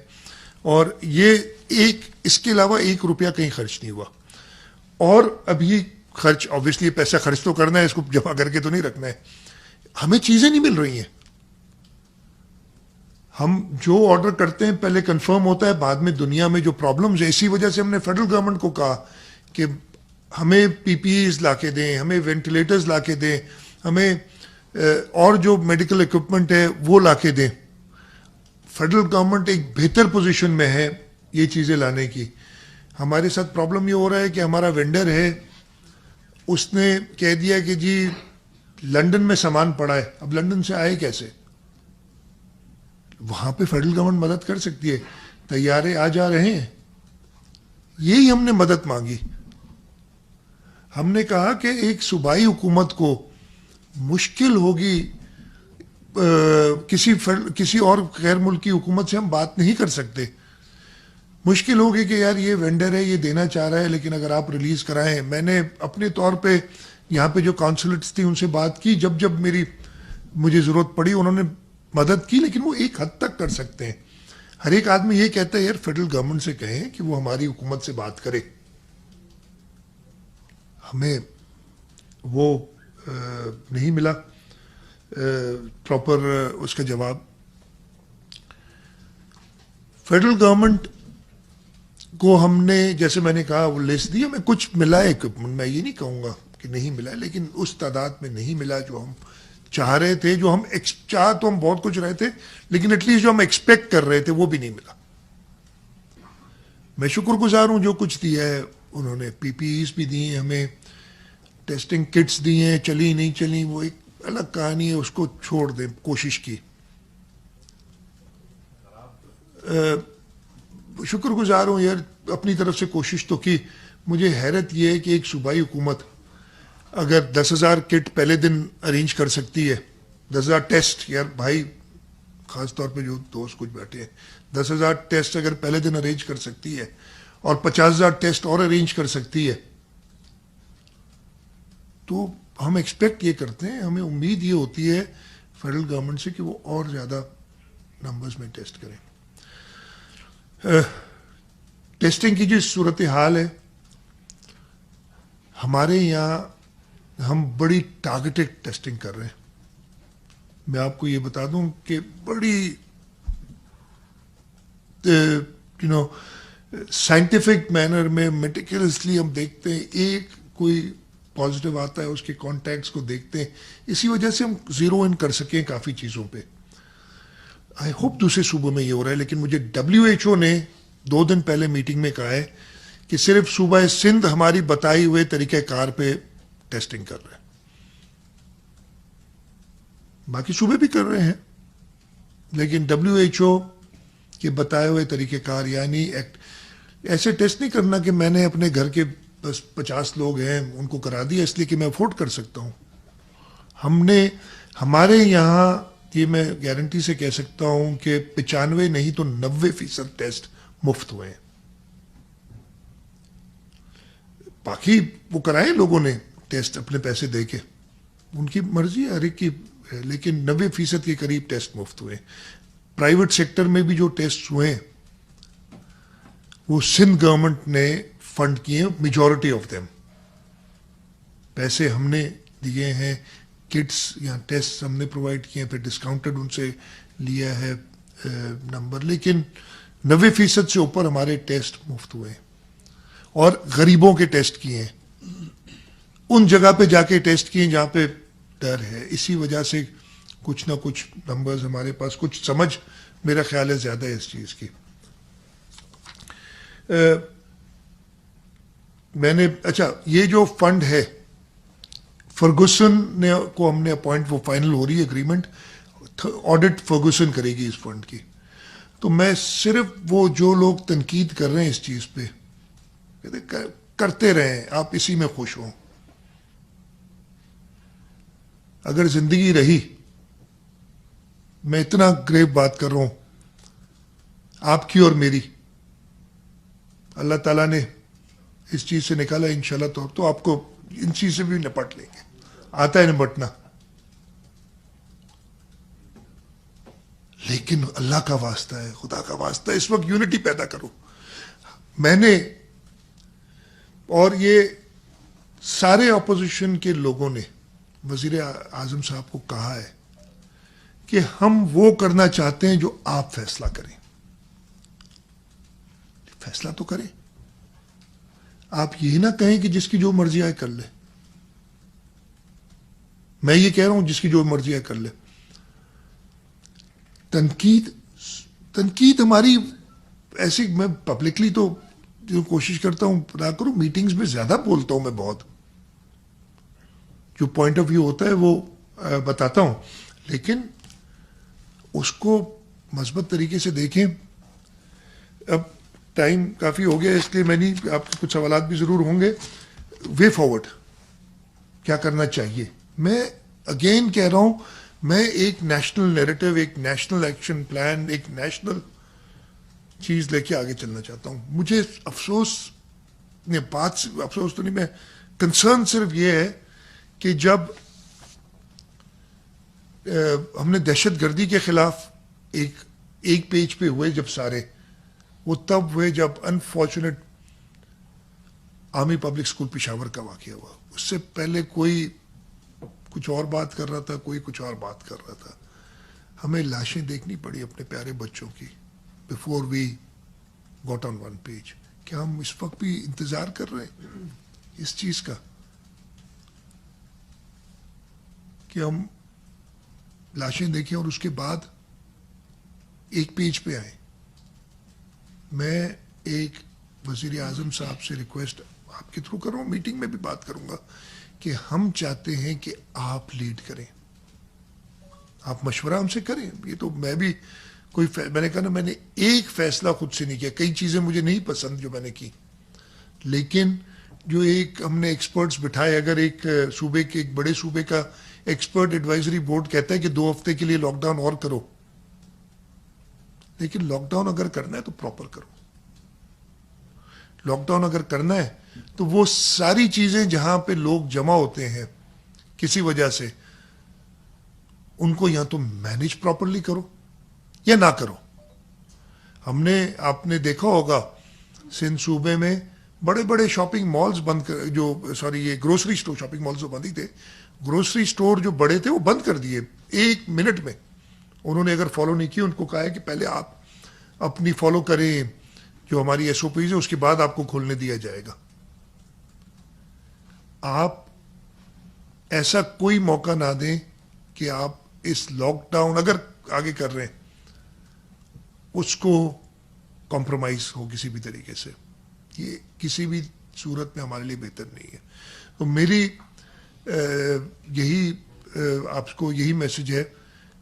اور یہ اس کے علاوہ 1 روپیہ کہیں خرچ نہیں ہوا. اور ابھی خرچ آبویسلی پیسہ خرچ تو کرنا ہے, اس کو جمع کر کے تو نہیں رکھنا ہے. ہمیں چیزیں نہیں مل رہی ہیں. ہم جو آرڈر کرتے ہیں پہلے کنفرم ہوتا ہے, بعد میں دنیا میں جو پرابلمز ہیں, اسی وجہ سے ہم نے فیڈرل گورنمنٹ کو کہا کہ ہمیں پی پی ایز لا کے دیں, ہمیں وینٹیلیٹرز لا کے دیں, ہمیں اور جو میڈیکل اکوپمنٹ ہے وہ لا کے دیں. فیڈرل گورنمنٹ ایک بہتر پوزیشن میں ہے یہ چیزیں لانے کی. ہمارے ساتھ پرابلم یہ ہو رہا ہے کہ ہمارا وینڈر ہے, اس نے کہہ دیا کہ جی لنڈن میں سامان پڑا ہے, اب لنڈن سے آئے کیسے؟ وہاں پہ فیڈرل گورنمنٹ مدد کر سکتی ہے, طیارے آ جا رہے ہیں. یہی ہم نے مدد مانگی. ہم نے کہا کہ ایک صوبائی حکومت کو مشکل ہوگی, کسی اور غیر ملکی حکومت سے ہم بات نہیں کر سکتے. مشکل ہوگی کہ یار یہ وینڈر ہے, یہ دینا چاہ رہا ہے, لیکن اگر آپ ریلیز کرائیں. میں نے اپنے طور پہ یہاں پہ جو کانسولیٹس تھی ان سے بات کی, جب مجھے ضرورت پڑی انہوں نے مدد کی, لیکن وہ ایک حد تک کر سکتے ہیں. ہر ایک آدمی یہ کہتا ہے یار فیڈرل گورنمنٹ سے کہیں کہ وہ ہماری حکومت سے بات کرے. ہمیں وہ نہیں ملا پراپر اس کا جواب. فیڈرل گورنمنٹ کو ہم نے جیسے میں نے کہا وہ لسٹ دی, ہمیں کچھ ملا ہے اکوپمنٹ, میں یہ نہیں کہوں گا کہ نہیں ملا, لیکن اس تعداد میں نہیں ملا جو ہم چاہ رہے تھے. جو ہم چاہ تو ہم بہت کچھ رہے تھے, لیکن ایٹ لیسٹ جو ہم ایکسپیکٹ کر رہے تھے وہ بھی نہیں ملا. میں شکر گزار ہوں جو کچھ دیا ہے انہوں نے. پی پی ایز بھی دی ہیں ہمیں, ٹیسٹنگ کٹس دی ہیں, چلی نہیں چلی وہ ایک الگ کہانی ہے, اس کو چھوڑ دیں. کوشش کی, شکر گزار ہوں یار, اپنی طرف سے کوشش تو کی. مجھے حیرت یہ ہے کہ ایک صوبائی حکومت اگر 10,000 کٹ پہلے دن ارینج کر سکتی ہے, 10,000 ٹیسٹ, یار بھائی خاص طور پہ جو دوست کچھ بیٹھے ہیں, 10,000 ٹیسٹ اگر پہلے دن ارینج کر سکتی ہے اور 50,000 ٹیسٹ اور ارینج کر سکتی ہے, تو ہم ایکسپیکٹ یہ کرتے ہیں, ہمیں امید یہ ہوتی ہے فیڈرل گورنمنٹ سے کہ وہ اور زیادہ نمبرز میں ٹیسٹ کریں. ٹیسٹنگ کی جو صورتحال ہے ہمارے یہاں, ہم بڑی ٹارگیٹڈ ٹیسٹنگ کر رہے ہیں. میں آپ کو یہ بتا دوں کہ بڑی سائنٹیفک مینر میں میٹیکولسلی ہم دیکھتے ہیں, ایک کوئی پازیٹیو آتا ہے اس کے کانٹیکٹس کو دیکھتے ہیں. اسی وجہ سے ہم زیرو ان کر سکیں کافی چیزوں پہ. آئی ہوپ دوسرے صوبوں میں یہ ہو رہا ہے, لیکن مجھے WHO نے 2 دن پہلے میٹنگ میں کہا ہے کہ صرف صوبہ سندھ ہماری بتائی ہوئے طریقہ کار پہ ٹیسٹنگ کر رہے ہیں, باقی صوبے بھی کر رہے ہیں, لیکن WHO کے بتائے ہوئے طریقہ کار, یعنی ایسے ٹیسٹ نہیں کرنا کہ میں نے اپنے گھر کے بس 50 لوگ ہیں ان کو کرا دیا اس لیے کہ میں افورڈ کر سکتا ہوں. ہم نے ہمارے یہاں یہ میں گارنٹی سے کہہ سکتا ہوں کہ 95 نہیں تو 90% ٹیسٹ مفت ہوئے ہیں. باقی وہ کرائے لوگوں نے ٹیسٹ اپنے پیسے دے کے, ان کی مرضی ہے ہر ایک کی, لیکن 90% کے قریب ٹیسٹ مفت ہوئے. پرائیویٹ سیکٹر میں بھی جو ٹیسٹ ہوئے وہ سندھ گورنمنٹ نے فنڈ کیے, میجورٹی آف دیم. پیسے ہم نے دیے ہیں, کٹس یا ٹیسٹ ہم نے پرووائڈ کیے ہیں, پھر ڈسکاؤنٹڈ ان سے لیا ہے نمبر, لیکن 90% سے اوپر ہمارے ٹیسٹ مفت ہوئے ہیں. اور غریبوں کے ٹیسٹ کیے ہیں, ان جگہ پہ جا کے ٹیسٹ کیے جہاں پہ ڈر ہے. اسی وجہ سے کچھ نہ کچھ نمبرز ہمارے پاس, کچھ سمجھ میرا خیال ہے زیادہ ہے اس چیز کی. میں نے اچھا یہ جو فنڈ ہے فرگوسن نے کو ہم نے اپوائنٹ, وہ فائنل ہو رہی ہے اگریمنٹ, آڈٹ فرگوسن کرے گی اس فنڈ کی. تو میں صرف وہ جو لوگ تنقید کر رہے ہیں اس چیز پہ, کرتے رہیں, آپ اسی میں خوش ہوں. اگر زندگی رہی, میں اتنا گریو بات کر رہا ہوں آپ کی اور میری, اللہ تعالیٰ نے اس چیز سے نکالا انشاءاللہ تو آپ کو ان چیز سے بھی نپٹ لیں گے, آتا ہے نپٹنا. لیکن اللہ کا واسطہ ہے, خدا کا واسطہ ہے, اس وقت یونٹی پیدا کرو. میں نے اور یہ سارے اپوزیشن کے لوگوں نے وزیر اعظم صاحب کو کہا ہے کہ ہم وہ کرنا چاہتے ہیں جو آپ فیصلہ کریں. فیصلہ تو کریں, آپ یہ نہ کہیں کہ جس کی جو مرضی آئے کر لے. میں یہ کہہ رہا ہوں جس کی جو مرضی آئے کر لے. تنقید ہماری ایسی, میں پبلکلی تو جو کوشش کرتا ہوں نہ کروں, میٹنگز میں زیادہ بولتا ہوں میں, بہت جو پوائنٹ آف ویو ہوتا ہے وہ بتاتا ہوں, لیکن اس کو مثبت طریقے سے دیکھیں. اب ٹائم کافی ہو گیا اس لیے میں نہیں, آپ کے کچھ سوالات بھی ضرور ہوں گے. وے فارورڈ کیا کرنا چاہیے, میں اگین کہہ رہا ہوں, میں ایک نیشنل نیریٹو, ایک نیشنل ایکشن پلان, ایک نیشنل چیز لے کے آگے چلنا چاہتا ہوں. مجھے افسوس تو نہیں, میں کنسرن صرف یہ ہے کہ جب ہم نے دہشت گردی کے خلاف ایک پیج پہ ہوئے جب سارے, وہ تب ہوئے جب unfortunate army public school Peshawar کا واقعہ ہوا. اس سے پہلے کوئی کچھ اور بات کر رہا تھا, کوئی کچھ اور بات کر رہا تھا. ہمیں لاشیں دیکھنی پڑی اپنے پیارے بچوں کی before we got on one page. کیا ہم اس وقت بھی انتظار کر رہے ہیں اس چیز کا کہ ہم لاشیں دیکھیں اور اس کے بعد ایک پیج پہ آئیں؟ میں ایک وزیر اعظم صاحب سے ریکویسٹ آپ کے تھرو کر رہا ہوں, میٹنگ میں بھی بات کروں گا, کہ ہم چاہتے ہیں کہ آپ لیڈ کریں, آپ مشورہ ہم سے کریں. یہ تو میں بھی میں نے کہا نا, میں نے ایک فیصلہ خود سے نہیں کیا, کئی چیزیں مجھے نہیں پسند جو میں نے کی, لیکن جو ایک ہم نے ایکسپرٹس بٹھائے, اگر ایک صوبے کے, ایک بڑے صوبے کا ایکسپرٹ ایڈوائزری بورڈ کہتا ہے کہ 2 ہفتے کے لیے لاک ڈاؤن اور کرو, لیکن لاک ڈاؤن اگر کرنا ہے تو پراپر کرو. لاک ڈاؤن اگر کرنا ہے تو وہ ساری چیزیں جہاں پہ لوگ جمع ہوتے ہیں کسی وجہ سے, ان کو یا تو مینیج پراپرلی کرو یا نہ کرو. ہم نے, آپ نے دیکھا ہوگا سندھ صوبے میں بڑے بڑے شاپنگ مالز بند کر, یہ گروسری اسٹور, شاپنگ مالز تو بند ہی تھے, گروسری اسٹور جو بڑے تھے وہ بند کر دیے 1 منٹ میں. انہوں نے اگر فالو نہیں کی, ان کو کہا ہے کہ پہلے آپ اپنی فالو کریں جو ہماری SOPs ہے, اس کے بعد آپ کو کھولنے دیا جائے گا. آپ ایسا کوئی موقع نہ دیں کہ آپ اس لاک ڈاؤن اگر آگے کر رہے ہیں اس کو کمپرومائز ہو کسی بھی طریقے سے. یہ کسی بھی صورت میں ہمارے لیے بہتر نہیں ہے. تو میری یہی آپ کو یہی میسج ہے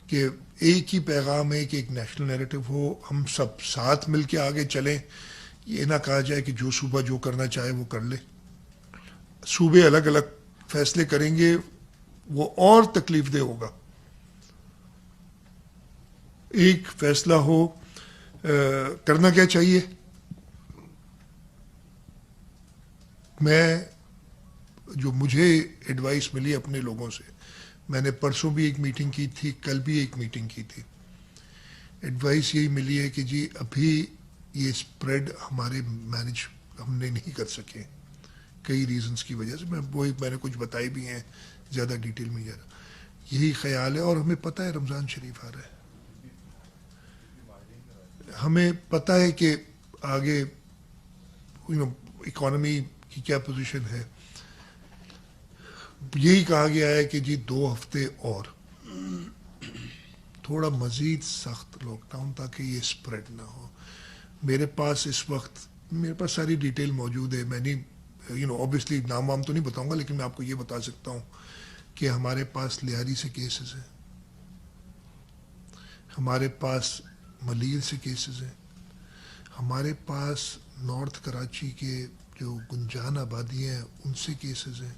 کہ ایک ہی پیغام ہے کہ ایک نیشنل نیریٹو ہو, ہم سب ساتھ مل کے آگے چلیں. یہ نہ کہا جائے کہ جو صوبہ جو کرنا چاہے وہ کر لے. صوبے الگ الگ فیصلے کریں گے وہ اور تکلیف دہ ہوگا. ایک فیصلہ ہو. کرنا کیا چاہیے؟ میں جو مجھے ایڈوائس ملی اپنے لوگوں سے, میں نے پرسوں بھی ایک میٹنگ کی تھی, کل بھی ایک میٹنگ کی تھی, ایڈوائس یہی ملی ہے کہ جی ابھی یہ اسپریڈ ہمارے مینج ہم نے نہیں کر سکے کئی ریزنز کی وجہ سے. میں نے کچھ بتائی بھی ہیں, زیادہ ڈیٹیل میں جا رہا. یہی خیال ہے. اور ہمیں پتہ ہے رمضان شریف آ رہا ہے, ہمیں پتہ ہے کہ آگے اکانومی کی کیا پوزیشن ہے. یہی کہا گیا ہے کہ جی 2 ہفتے اور تھوڑا مزید سخت لاک ڈاؤن تاکہ یہ اسپریڈ نہ ہو. میرے پاس اس وقت میرے پاس ساری ڈیٹیل موجود ہے. میں نہیں اوبیسلی نام وام تو نہیں بتاؤں گا, لیکن میں آپ کو یہ بتا سکتا ہوں کہ ہمارے پاس لیاری سے کیسز ہیں, ہمارے پاس ملیر سے کیسز ہیں, ہمارے پاس نارتھ کراچی کے جو گنجان آبادی ہیں ان سے کیسز ہیں,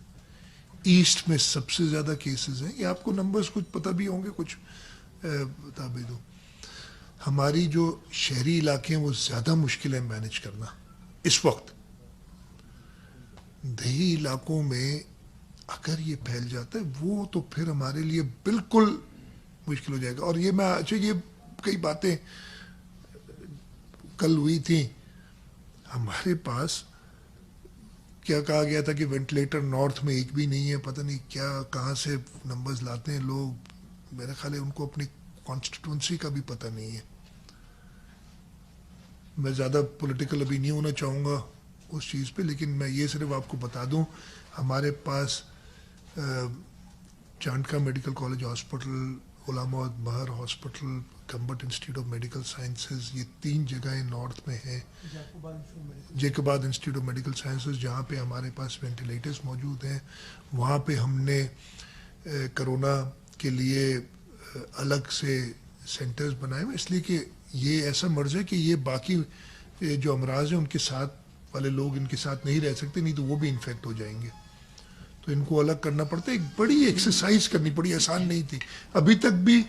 ایسٹ میں سب سے زیادہ کیسز ہیں. یہ آپ کو نمبرز کچھ پتہ بھی ہوں گے, کچھ بتا بھی دوں. ہماری جو شہری علاقے ہیں وہ زیادہ مشکل ہے مینیج کرنا اس وقت. دیہی علاقوں میں اگر یہ پھیل جاتا ہے وہ تو پھر ہمارے لیے بالکل مشکل ہو جائے گا. اور یہ میں اچھا یہ کئی باتیں کل ہوئی تھیں. ہمارے پاس کیا کہا گیا تھا کہ وینٹیلیٹر نارتھ میں ایک بھی نہیں ہے. پتہ نہیں کیا کہاں سے نمبرز لاتے ہیں لوگ. میرا خیال ہے ان کو اپنی کانسٹیٹوئنسی کا بھی پتہ نہیں ہے. میں زیادہ پولیٹیکل ابھی نہیں ہونا چاہوں گا اس چیز پہ, لیکن میں یہ صرف آپ کو بتا دوں ہمارے پاس Chandka medical college hospital, Ghulam Muhammad Mahar hospital, Gambat institute of medical sciences, یہ 3 جگہیں نارتھ میں ہیں. Jacobabad institute of medical sciences جہاں پہ ہمارے پاس وینٹیلیٹرز موجود ہیں. وہاں پہ ہم نے کرونا کے لیے الگ سے سینٹرز بنائے ہوئے, اس لیے کہ یہ ایسا مرض ہے کہ یہ باقی جو امراض ہیں ان کے ساتھ والے لوگ ان کے ساتھ نہیں رہ سکتے, نہیں تو وہ بھی انفیکٹ ہو جائیں گے. تو ان کو الگ کرنا پڑتا ہے. ایک بڑی ایکسرسائز کرنی پڑی, آسان نہیں تھی. ابھی تک بھی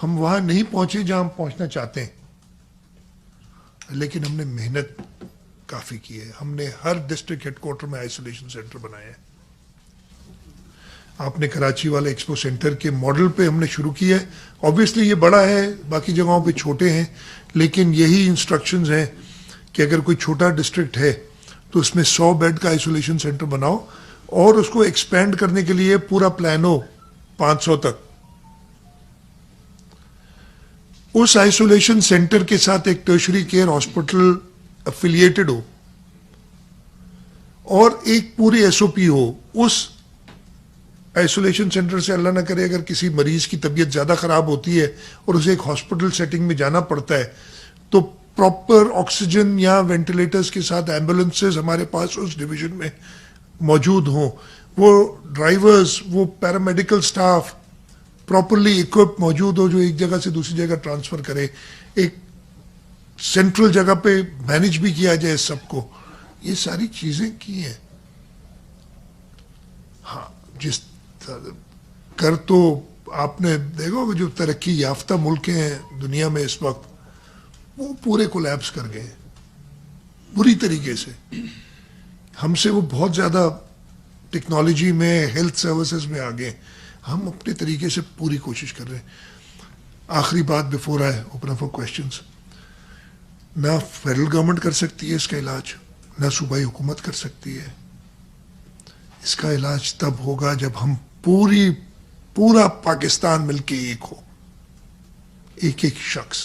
ہم وہاں نہیں پہنچے جہاں ہم پہنچنا چاہتے ہیں, لیکن ہم نے محنت کافی کی ہے. ہم نے ہر ڈسٹرکٹ ہیڈ کوارٹر میں آئسولیشن سینٹر بنایا ہے. آپ نے کراچی والے ایکسپو سینٹر کے ماڈل پہ ہم نے شروع کیا ہے. اوبیسلی یہ بڑا ہے, باقی جگہوں پہ چھوٹے ہیں, لیکن یہی انسٹرکشنز ہیں کہ اگر کوئی چھوٹا ڈسٹرکٹ ہے تو اس میں 100 بیڈ کا آئسولیشن سینٹر بناؤ, اور اس کو ایکسپینڈ کرنے کے لیے پورا پلان ہو 500 تک. اس آئسولیشن سینٹر کے ساتھ ایک ٹرشری کیئر ہاسپٹل افیلیٹڈ ہو, اور ایک پوری SOP ہو. اس آئسولیشن سینٹر سے اللہ نہ کرے اگر کسی مریض کی طبیعت زیادہ خراب ہوتی ہے اور اسے ایک ہاسپٹل سیٹنگ میں جانا پڑتا ہے, تو پراپر آکسیجن یا وینٹیلیٹرز کے ساتھ ایمبولینسز ہمارے پاس اس ڈویژن میں موجود ہوں. وہ ڈرائیورز, وہ پیرامیڈیکل سٹاف پراپرلی اکوپ موجود ہو جو ایک جگہ سے دوسری جگہ ٹرانسفر کرے. ایک سینٹرل جگہ پہ مینیج بھی کیا جائے سب کو. یہ ساری چیزیں کی ہیں. ہاں, جس کر تو آپ نے دیکھو جو ترقی یافتہ ملک ہیں دنیا میں اس وقت, وہ پورے کولیپس کر گئے بری طریقے سے. ہم سے وہ بہت زیادہ ٹیکنالوجی میں, ہیلتھ سروسز میں آگے. ہم اپنے طریقے سے پوری کوشش کر رہے ہیں. آخری بات before I open for questions, نہ فیڈرل گورنمنٹ کر سکتی ہے اس کا علاج, نہ صوبائی حکومت کر سکتی ہے. اس کا علاج تب ہوگا جب ہم پورا پاکستان مل کے ایک ہو, ایک ایک شخص.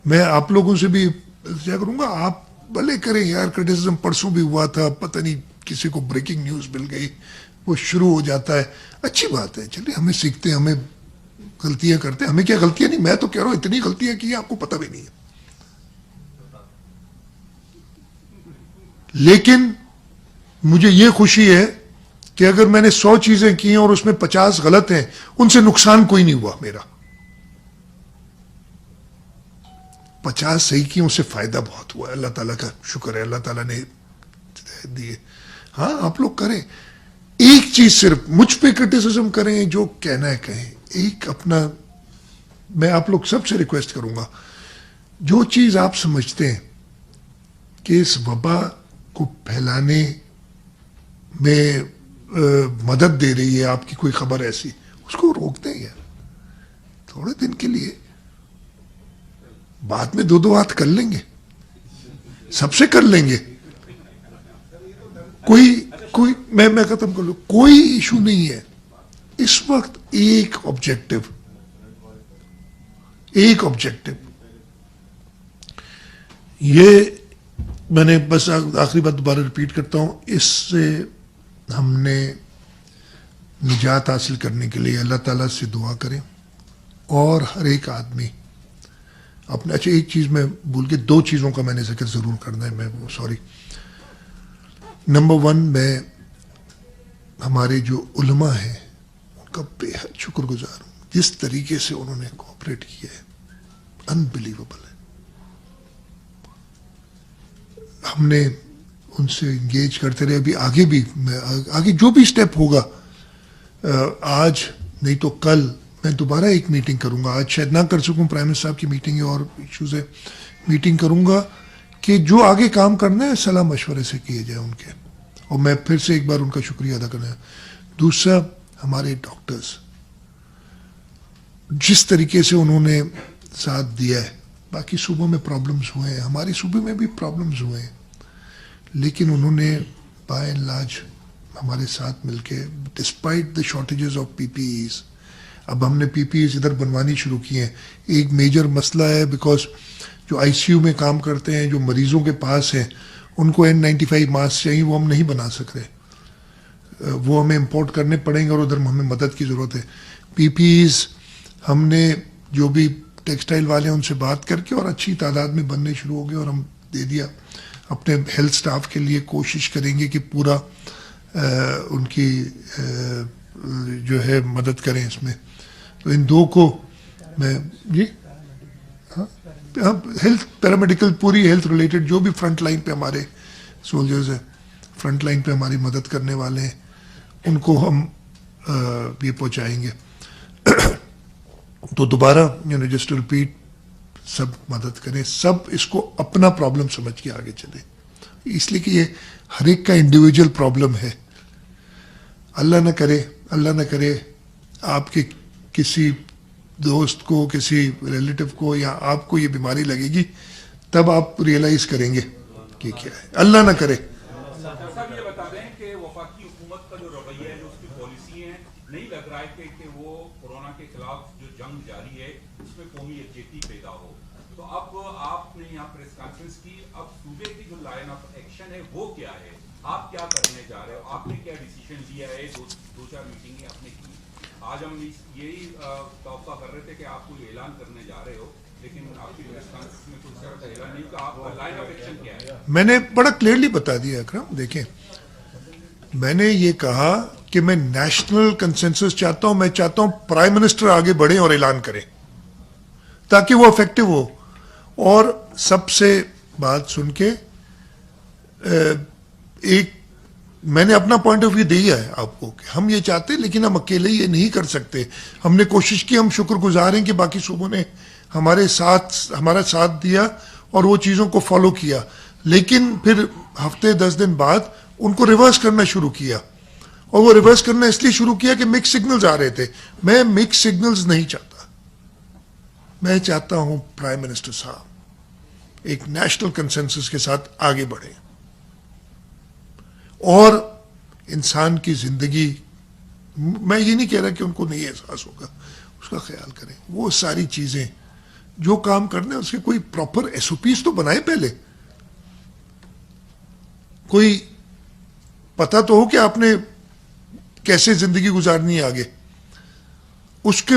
میں آپ لوگوں سے بھی کیا کروں گا, آپ بھلے کریں یار. کرٹیسزم پرسوں بھی ہوا تھا, پتہ نہیں کسی کو بریکنگ نیوز مل گئی, وہ شروع ہو جاتا ہے. اچھی بات ہے, چلیے ہمیں سیکھتے ہیں, ہمیں غلطیاں کرتے ہیں. ہمیں کیا غلطیاں نہیں, میں تو کہہ رہا ہوں اتنی غلطیاں کی ہیں آپ کو پتہ بھی نہیں ہے. لیکن مجھے یہ خوشی ہے کہ اگر میں نے 100 چیزیں کی ہیں اور اس میں 50 غلط ہیں, ان سے نقصان کوئی نہیں ہوا میرا. 50 صحیح کی, اس سے فائدہ بہت ہوا ہے. اللہ تعالیٰ کا شکر ہے, اللہ تعالیٰ نے دیے. ہاں آپ لوگ کریں, ایک چیز صرف مجھ پہ کرٹیسزم کریں, جو کہنا ہے کہیں. ایک اپنا, میں آپ لوگ سب سے ریکویسٹ کروں گا, جو چیز آپ سمجھتے ہیں کہ اس وبا کو پھیلانے میں مدد دے رہی ہے, آپ کی کوئی خبر ایسی, اس کو روک دیں یار تھوڑے دن کے لیے. بعد میں 2 ہاتھ کر لیں گے, سب سے کر لیں گے. کوئی میں ختم کر لوں, کوئی ایشو نہیں ہے اس وقت. ایک آبجیکٹو, یہ میں نے بس آخری بات دوبارہ ریپیٹ کرتا ہوں, اس سے ہم نے نجات حاصل کرنے کے لیے اللہ تعالیٰ سے دعا کریں, اور ہر ایک آدمی اپنے. اچھا ایک چیز میں بھول کے, 2 چیزوں کا میں نے ذکر ضرور کرنا ہے, میں سوری. نمبر 1, میں ہمارے جو علماء ہیں ان کا بے حد شکر گزار ہوں. جس طریقے سے انہوں نے کوآپریٹ کیا ہے, انبلیویبل ہے. ہم نے ان سے انگیج کرتے رہے. ابھی آگے جو بھی اسٹیپ ہوگا, آج نہیں تو کل میں دوبارہ ایک میٹنگ کروں گا. آج شاید نہ کر سکوں, پرائم منسٹر صاحب کی میٹنگ ہے اور ایشوز ہے. میٹنگ کروں گا کہ جو آگے کام کرنا ہے صلاح مشورے سے کیے جائے ان کے. اور میں پھر سے ایک بار ان کا شکریہ ادا کرنا ہے. دوسرا, ہمارے ڈاکٹرز جس طریقے سے انہوں نے ساتھ دیا ہے. باقی صوبوں میں پرابلمز ہوئے ہیں, ہمارے صوبے میں بھی پرابلمز ہوئے ہیں, لیکن انہوں نے بائی اینڈ لارج ہمارے ساتھ مل کے, despite the shortages of P P as. اب ہم نے پی پی ایز ادھر بنوانی شروع کی ہیں. ایک میجر مسئلہ ہے, بیکاز جو آئی سی یو میں کام کرتے ہیں, جو مریضوں کے پاس ہیں, ان کو N95 ماسک چاہیے, وہ ہم نہیں بنا سک رہے, وہ ہمیں امپورٹ کرنے پڑیں گے, اور ادھر ہمیں مدد کی ضرورت ہے. پی پی ایز ہم نے جو بھی ٹیکسٹائل والے ہیں ان سے بات کر کے, اور اچھی تعداد میں بننے شروع ہو گئے, اور ہم دے دیا. اپنے ہیلتھ سٹاف کے لیے کوشش کریں گے کہ پورا ان کی جو ہے مدد کریں اس میں. تو ان 2 کو میں جی ہیلتھ پیرامیڈیکل, پوری ہیلتھ ریلیٹڈ جو بھی فرنٹ لائن پہ ہمارے سولجرز ہیں, فرنٹ لائن پہ ہماری مدد کرنے والے ہیں, ان کو ہم یہ پہنچائیں گے. تو دوبارہ جسٹ ٹو ریپیٹ, سب مدد کریں, سب اس کو اپنا پرابلم سمجھ کے آگے چلیں, اس لیے کہ یہ ہر ایک کا انڈیویجول پرابلم ہے. اللہ نہ کرے آپ کے کسی دوست کو, کسی ریلیٹو کو, یا آپ کو یہ بیماری لگے گی, تب آپ ریئلائز کریں گے کہ کیا ہے. اللہ نہ کرے. صاحب یہ بتا دیں کہ وفاقی حکومت کا جو رویہ ہے, جو اس کی پالیسی ہے, نہیں لگ رہا ہے کہ وہ کورونا کے خلاف جو جنگ جاری ہے اس میں قومی یکجہتی پیدا ہو. تو اب آپ نے یہاں پریس کانفرنس کی, اب صوبے کی جو لائن آف ایکشن ہے وہ کیا ہے, آپ کیا کرنے جا رہے ہو, آپ نے کیا ڈیسیژن لیا ہے؟ 2-4 میٹنگیں آپ نے کی. آج ہم یہی توقع کر رہے تھے کہ آپ کوئی اعلان کرنے جا رہے ہو, لیکن آپ کی پریس کانفرنس میں کوئی طرح کا اعلان نہیں, کہ آپ کا لائن آف ایکشن کیا ہے. میں نے بڑا کلیئرلی بتا دیا اکرم. دیکھیں, میں نے یہ کہا کہ میں نیشنل کنسنسس چاہتا ہوں. میں چاہتا ہوں پرائم منسٹر آگے بڑھیں اور اعلان کریں, تاکہ وہ افیکٹو ہو. اور سب سے بات سن کے ایک میں نے اپنا پوائنٹ آف ویو دیا ہے آپ کو کہ ہم یہ چاہتے ہیں, لیکن ہم اکیلے یہ نہیں کر سکتے. ہم نے کوشش کی, ہم شکر گزار ہیں کہ باقی صوبوں نے ہمارا ساتھ دیا اور وہ چیزوں کو فالو کیا. لیکن پھر ہفتے 10 دن بعد ان کو ریورس کرنا شروع کیا, اور وہ ریورس کرنا اس لیے شروع کیا کہ مکس سگنلز آ رہے تھے. میں مکس سگنلز نہیں چاہتا. میں چاہتا ہوں پرائم منسٹر صاحب ایک نیشنل کنسنسس کے ساتھ آگے بڑھیں, اور انسان کی زندگی, میں یہ نہیں کہہ رہا کہ ان کو نہیں احساس ہوگا, اس کا خیال کریں. وہ ساری چیزیں جو کام کرنے اس کے کوئی پراپر ایس او پیز تو بنائے, پہلے کوئی پتہ تو ہو کہ آپ نے کیسے زندگی گزارنی ہے آگے. اس کے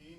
3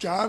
4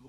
2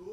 2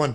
1,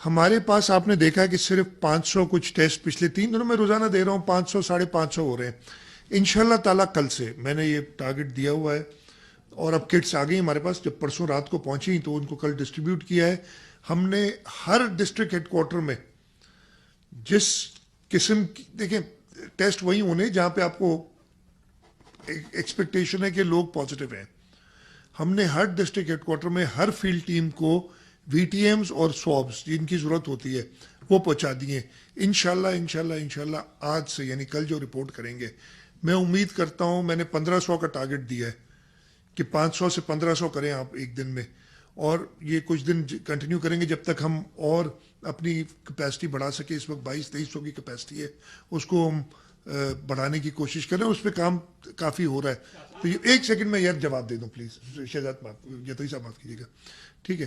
ہمارے پاس آپ نے دیکھا ہے کہ صرف 500 کچھ ٹیسٹ پچھلے 3 دنوں میں روزانہ دے رہا ہوں, 500 550 ہو رہے ہیں انشاءاللہ تعالیٰ. کل سے میں نے یہ ٹارگٹ دیا ہوا ہے, اور اب کٹس آ گئی ہمارے پاس. جب پرسوں رات کو پہنچی تو ان کو کل ڈسٹریبیوٹ کیا ہے. ہم نے ہر ڈسٹرکٹ ہیڈ کوارٹر میں جس قسم کی, دیکھیں ٹیسٹ وہی ہونے جہاں پہ آپ کو ایکسپیکٹیشن ہے کہ لوگ پازیٹیو ہیں. ہم نے ہر ڈسٹرکٹ ہیڈ کوارٹر میں ہر فیلڈ ٹیم کو وی ٹی ایمز اور سوابس جن کی ضرورت ہوتی ہے وہ پہنچا دیے. انشاءاللہ آج سے یعنی کل جو رپورٹ کریں گے, میں امید کرتا ہوں, میں نے 1500 کا ٹارگٹ دیا ہے کہ 500 سے 1500 کریں آپ ایک دن میں, اور یہ کچھ دن کنٹینیو کریں گے جب تک ہم اور اپنی کیپیسٹی بڑھا سکے. اس وقت 2200 کی کیپیسٹی ہے, اس کو ہم بڑھانے کی کوشش کریں, اس پہ کام کافی ہو رہا ہے. تو یہ ایک سیکنڈ میں یار جواب دے دوں پلیز, شہزاد جتوئی صاحب معاف کیجیے گا, ٹھیک ہے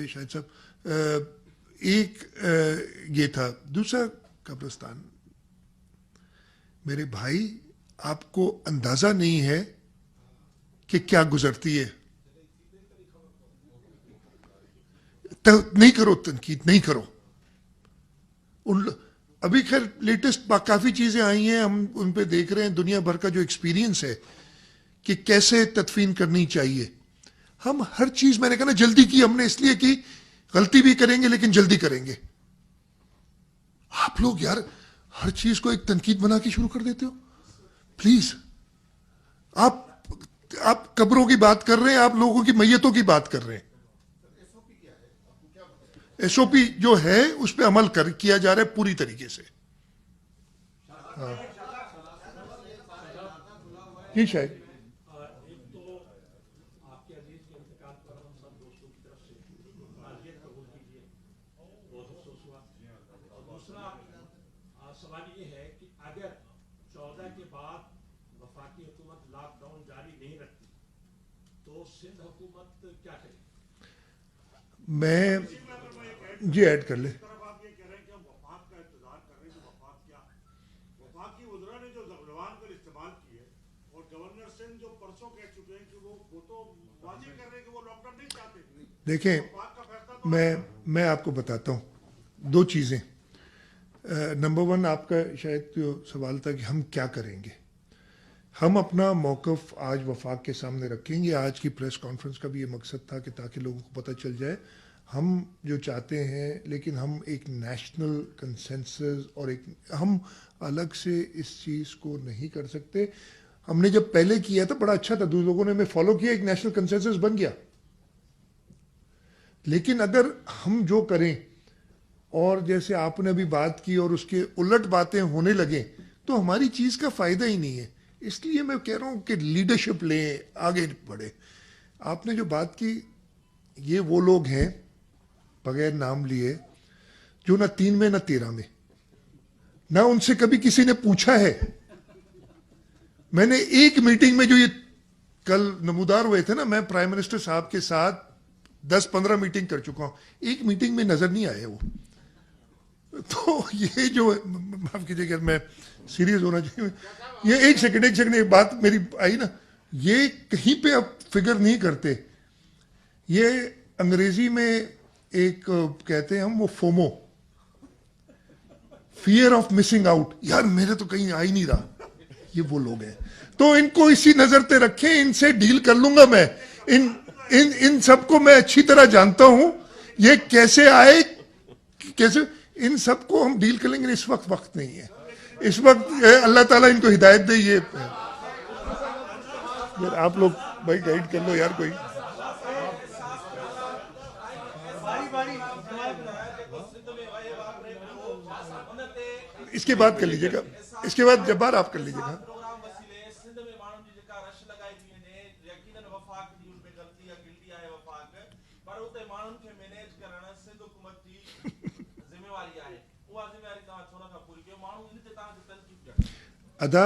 شاہد صاحب. ایک یہ تھا. دوسرا قبرستان, میرے بھائی آپ کو اندازہ نہیں ہے کہ کیا گزرتی ہے. نہیں کرو تنقید, نہیں کرو. ابھی خیر لیٹسٹ کافی چیزیں آئی ہیں, ہم ان پہ دیکھ رہے ہیں. دنیا بھر کا جو ایکسپیرینس ہے کہ کیسے تدفین کرنی چاہیے. ہم ہر چیز, میں نے کہا نا جلدی کی ہم نے اس لیے کی, غلطی بھی کریں گے لیکن جلدی کریں گے. آپ لوگ یار ہر چیز کو ایک تنقید بنا کے شروع کر دیتے ہو. پلیز, آپ قبروں کی بات کر رہے ہیں, آپ لوگوں کی میتوں کی بات کر رہے ہیں. ایس او پی جو ہے اس پہ عمل کیا جا رہا ہے پوری طریقے سے. جی شاید سوال یہ ہے کہ اگر 14 کے بعد وفاقی حکومت لاک ڈاؤن جاری نہیں رکھتی تو سندھ حکومت کیا کرے؟ میں جی ایڈ کر لیں. آپ یہ کہہ رہے ہیں کہ ہم وفاق کا انتظار کر رہے ہیں, تو وفاق کیا ہے؟ وفاق کی وزراء نے جو زبان پر استعمال کی ہے, اور گورنر سندھ جو پرسوں کہہ چکے ہیں کہ وہ تو واضح کر رہے ہیں کہ وہ لاک ڈاؤن نہیں چاہتے. دیکھیں میں آپ کو بتاتا ہوں دو چیزیں. نمبر 1 آپ کا شاید جو سوال تھا کہ ہم کیا کریں گے. ہم اپنا موقف آج وفاق کے سامنے رکھیں گے. آج کی پریس کانفرنس کا بھی یہ مقصد تھا کہ تاکہ لوگوں کو پتہ چل جائے ہم جو چاہتے ہیں, لیکن ہم ایک نیشنل کنسنسس اور ایک ہم الگ سے اس چیز کو نہیں کر سکتے. ہم نے جب پہلے کیا تھا بڑا اچھا تھا, دو لوگوں نے ہمیں فالو کیا, ایک نیشنل کنسنسس بن گیا. لیکن اگر ہم جو کریں اور جیسے آپ نے ابھی بات کی اور اس کے الٹ باتیں ہونے لگیں تو ہماری چیز کا فائدہ ہی نہیں ہے. اس لیے میں کہہ رہا ہوں کہ لیڈرشپ لیں, آگے بڑھیں. آپ نے جو بات کی, یہ وہ لوگ ہیں بغیر نام لیے جو نہ 3 میں نہ 13 میں, نہ ان سے کبھی کسی نے پوچھا ہے. میں نے ایک میٹنگ میں جو یہ کل نمودار ہوئے تھے نا, میں پرائم منسٹر صاحب کے ساتھ 10-15 میٹنگ کر چکا ہوں, ایک میٹنگ میں نظر نہیں آئے وہ. تو یہ جو معاف کیجیے کہ میں سیریس ہونا چاہیے, یہ ایک سیکنڈ ایک بات میری آئی نا, یہ کہیں پہ اب فگر نہیں کرتے. یہ انگریزی میں ایک کہتے ہیں ہم, وہ FOMO, fear of missing out. یار میرے تو کہیں آ ہی نہیں رہا. یہ وہ لوگ ہیں, تو ان کو اسی نظر پہ رکھیں, ان سے ڈیل کر لوں گا میں. ان سب کو میں اچھی طرح جانتا ہوں, یہ کیسے آئے کیسے, ان سب کو ہم ڈیل کر لیں گے. اس وقت نہیں ہے, اس وقت اللہ تعالیٰ ان کو ہدایت دے. یہ یار آپ لوگ بھائی گائیڈ کر لو یار کوئی. اس کے بعد کر لیجیے گا, اس کے بعد جبار آپ کر لیجیے گا. ادا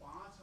5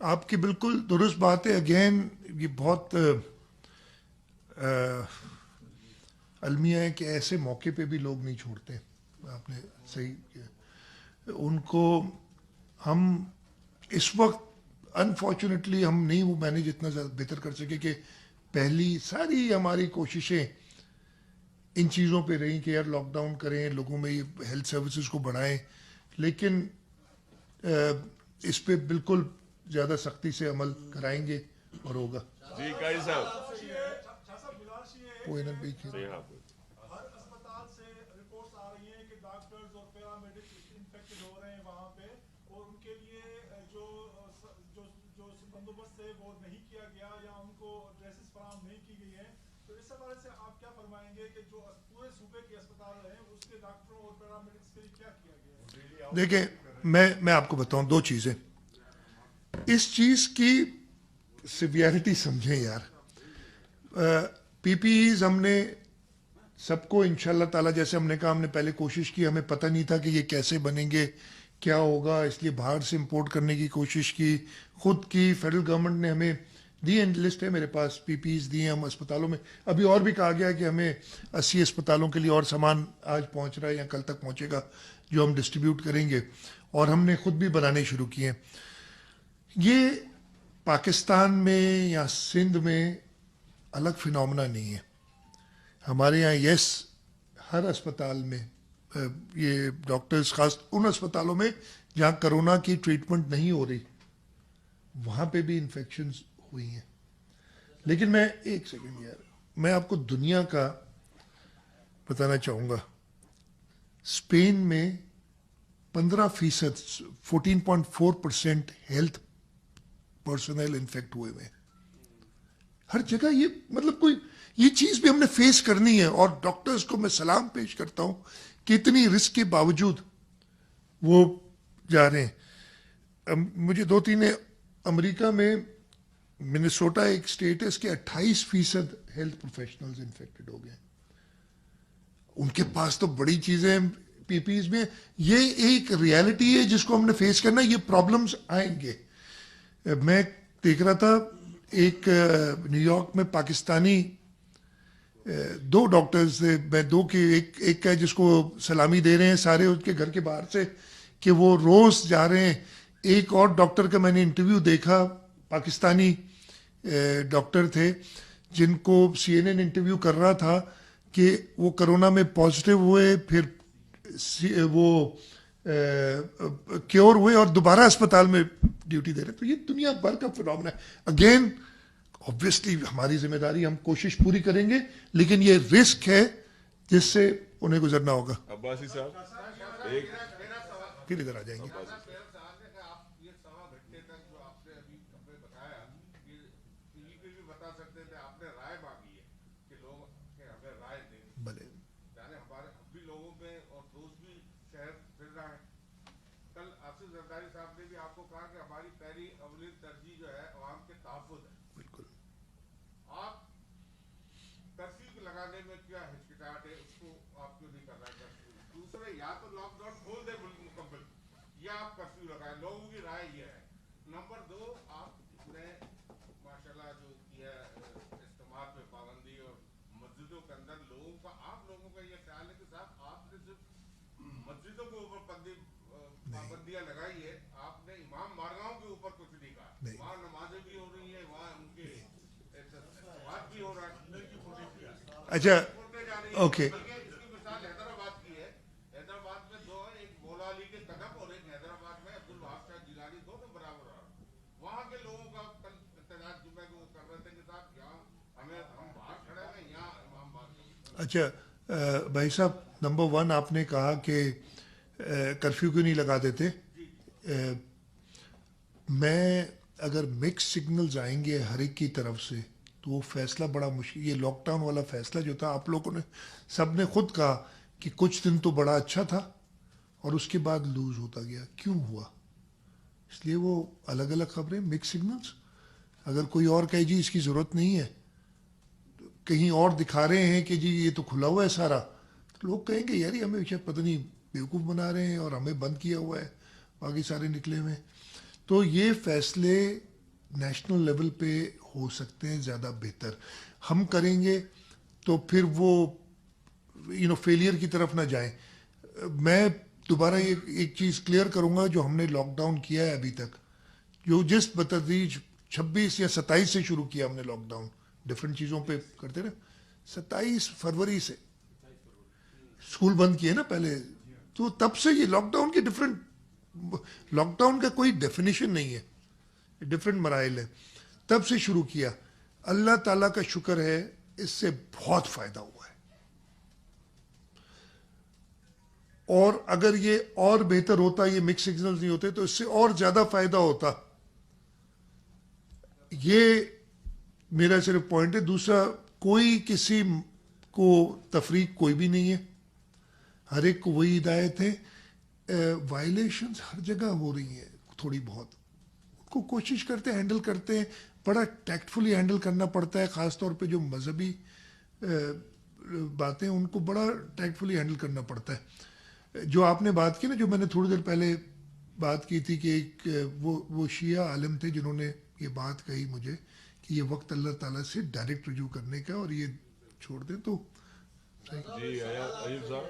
آپ کی بالکل درست بات ہے. اگین یہ بہت المیہ ہے کہ ایسے موقع پہ بھی لوگ نہیں چھوڑتے. آپ نے صحیح کیا. ان کو ہم اس وقت انفارچونیٹلی ہم نہیں وہ مینیج اتنا زیادہ بہتر کر سکے کہ پہلی ساری ہماری کوششیں ان چیزوں پہ رہیں کہ یار لاک ڈاؤن کریں, لوگوں میں یہ ہیلتھ سروسز کو بڑھائیں, لیکن اس پہ بالکل زیادہ سختی سے عمل کرائیں گے اور ہوگا. جی قاری صاحب وہ انہوں نے بھی صحیح آپ ہر اسپتال سے رپورٹس آ رہی ہیں کہ ڈاکٹرز اور پیرامیڈکس انفیکٹڈ ہو رہے ہیں وہاں پہ, اور ان کے لیے جو بندوبست ہے وہ نہیں کیا گیا یا ان کو ڈریسز فراہم نہیں کی گئی ہیں. تو اس حوالے سے آپ کیا فرمائیں گے کہ جو پورے صوبے کے اسپتال ہیں اس کے ڈاکٹروں اور پیرامیڈکس کے لیے کیا کیا گیا ہے؟ دیکھیں میں آپ کو بتاؤں دو چیزیں. اس چیز کی سیویرٹی سمجھیں یار. پی پی ایز ہم نے سب کو انشاءاللہ تعالیٰ, جیسے ہم نے کہا, ہم نے پہلے کوشش کی, ہمیں پتہ نہیں تھا کہ یہ کیسے بنیں گے, کیا ہوگا, اس لیے باہر سے امپورٹ کرنے کی کوشش کی, خود کی. فیڈرل گورنمنٹ نے ہمیں دی, لسٹ ہے میرے پاس, پی پی ایز دیے ہم اسپتالوں میں. ابھی اور بھی کہا گیا کہ ہمیں 80 اسپتالوں کے لیے اور سامان آج پہنچ رہا ہے یا کل تک پہنچے گا جو ہم ڈسٹریبیوٹ کریں گے, اور ہم نے خود بھی بنانے شروع کیے. یہ پاکستان میں یا سندھ میں الگ فنومنا نہیں ہے. ہمارے یہاں یس ہر اسپتال میں یہ ڈاکٹرز, خاص ان اسپتالوں میں جہاں کرونا کی ٹریٹمنٹ نہیں ہو رہی, وہاں پہ بھی انفیکشنز ہوئی ہیں. لیکن میں ایک سیکنڈ یار, میں آپ کو دنیا کا بتانا چاہوں گا. اسپین میں 15%, 14.4% ہیلتھ پرسنل انفیکٹ ہوئے ہوئے ہیں. ہر جگہ یہ مطلب کوئی یہ چیز بھی ہم نے فیس کرنی ہے, اور ڈاکٹرز کو میں سلام پیش کرتا ہوں کہ اتنی رسک کے باوجود وہ جا رہے ہیں. مجھے 2-3 امریکہ میں منیسوٹا ایک اسٹیٹ ہے, اس کے 28% ہیلتھ پروفیشنلز انفیکٹڈ ہو گئے. ان کے پاس تو بڑی چیزیں پی پی ایز میں. یہ ایک ریالٹی ہے جس کو ہم نے فیس کرنا. یہ پرابلمز آئیں گے. میں دیکھ رہا تھا ایک نیو یارک میں پاکستانی 2 ڈاکٹرز تھے, میں 2 کی ایک ہے جس کو سلامی دے رہے ہیں سارے ان کے گھر کے باہر سے کہ وہ روز جا رہے ہیں. ایک اور ڈاکٹر کا میں نے انٹرویو دیکھا, پاکستانی ڈاکٹر تھے جن کو سی این این انٹرویو کر رہا تھا کہ وہ کرونا میں پازیٹیو ہوئے, پھر وہ کیور ہوئے اور دوبارہ اسپتال میں ڈیوٹی دے رہے. تو یہ دنیا بھر کا فنومنا ہے. اگین obviously ہماری ذمہ داری, ہم کوشش پوری کریں گے, لیکن یہ رسک ہے جس سے انہیں گزرنا ہوگا. عباسی صاحب ایک پھر ادھر آ جائیں گے. بھلے کل آصف زرداری صاحب نے بھی آپ کو کہا کہ ہماری پہلی اولین ترجیح جو ہے عوام کے تحفظ ہے. بالکل. آپ کرفیو لگانے میں کیا ہچکچاہٹ ہے, اس کو آپ کیوں نہیں کر رہے کرفیو؟ دوسرے, یا تو لاک ڈاؤن کھول دیں مکمل, یا آپ کرفیو لگائیں. لوگوں کی رائے یہ ہے. نمبر 2, آپ نے ماشاءاللہ جو کیا اجتماعات میں پابندی اور مسجدوں کے اندر لوگوں کا, آپ لوگوں کا یہ خیال ہے کہ صاحب آپ نے صرف مسجدوں کے اوپر پابندیاں لگائی ہے, آپ نے امام بارگاہوں کے اوپر کچھ نہیں کہا. وہاں نمازیں بھی ہو رہی ہیں, وہاں ان کے بات بھی ہو رہا ہے. اچھا اوکے. اس کی مثال حیدرآباد کی ہے. حیدرآباد میں 2 ہیں, ایک مولا علی کے قدم اور ایک حیدرآباد میں عبد الوہاب شاہ جیلانی, دونوں برابر رہا. وہاں کے لوگوں کا احتجاج جمعے کو کر رہے تھے کہ صاحب یہاں ہم باہر کھڑے ہیں, یہاں امام بات. اچھا بھائی صاحب, نمبر 1 آپ نے کہا کہ کرفیو کیوں نہیں لگا دیتے. میں اگر مکس سگنلز آئیں گے ہر ایک کی طرف سے تو وہ فیصلہ بڑا مشکل. یہ لاک ڈاؤن والا فیصلہ جو تھا, آپ لوگوں نے سب نے خود کہا کہ کچھ دن تو بڑا اچھا تھا اور اس کے بعد لوز ہوتا گیا. کیوں ہوا؟ اس لیے وہ الگ الگ خبریں, مکس سگنلز. اگر کوئی اور کہے جی اس کی ضرورت نہیں ہے, کہیں اور دکھا رہے ہیں کہ جی یہ تو کھلا ہوا ہے سارا, تو لوگ کہیں گے یار ہمیں شاید پتہ نہیں بیوقوف بنا رہے ہیں اور ہمیں بند کیا ہوا ہے, باقی سارے نکلے ہوئے ہیں. تو یہ فیصلے نیشنل لیول پہ ہو سکتے ہیں زیادہ بہتر. ہم کریں گے تو پھر وہ فیلئر کی طرف نہ جائیں. میں دوبارہ ایک چیز کلیئر کروں گا, جو ہم نے لاک ڈاؤن کیا ہے ابھی تک, جو جس بتدریج 26 یا 27 سے شروع کیا ہم نے لاک ڈاؤن, ڈفرینٹ چیزوں پہ کرتے نا, 27 فروری سے اسکول بند کیے نا پہلے, تو تب سے یہ لاک ڈاؤن کے ڈفرینٹ, لاک ڈاؤن کا کوئی ڈیفینیشن نہیں ہے, ڈفرینٹ مراحل ہیں, تب سے شروع کیا. اللہ تعالیٰ کا شکر ہے اس سے بہت فائدہ ہوا ہے, اور اگر یہ اور بہتر ہوتا, یہ مکس سگنلز نہیں ہوتے, تو اس سے اور زیادہ فائدہ ہوتا. یہ میرا صرف پوائنٹ ہے. دوسرا, کوئی کسی کو تفریق کوئی بھی نہیں ہے, ہر ایک کو وہی ہدایت ہے. وائلیشنز ہر جگہ ہو رہی ہیں تھوڑی بہت, کو کوشش کرتے ہیں ہینڈل کرتے ہیں, بڑا ٹیکٹفلی ہینڈل کرنا پڑتا ہے, خاص طور پہ جو مذہبی باتیں ان کو بڑا ٹیکٹفلی ہینڈل کرنا پڑتا ہے. جو آپ نے بات کی نا, جو میں نے تھوڑی دیر پہلے بات کی تھی کہ ایک وہ شیعہ عالم تھے جنہوں نے یہ بات کہی مجھے کہ یہ وقت اللہ تعالیٰ سے ڈائریکٹ رجوع کرنے کا, اور یہ چھوڑ دیں تو جی ایوب صاحب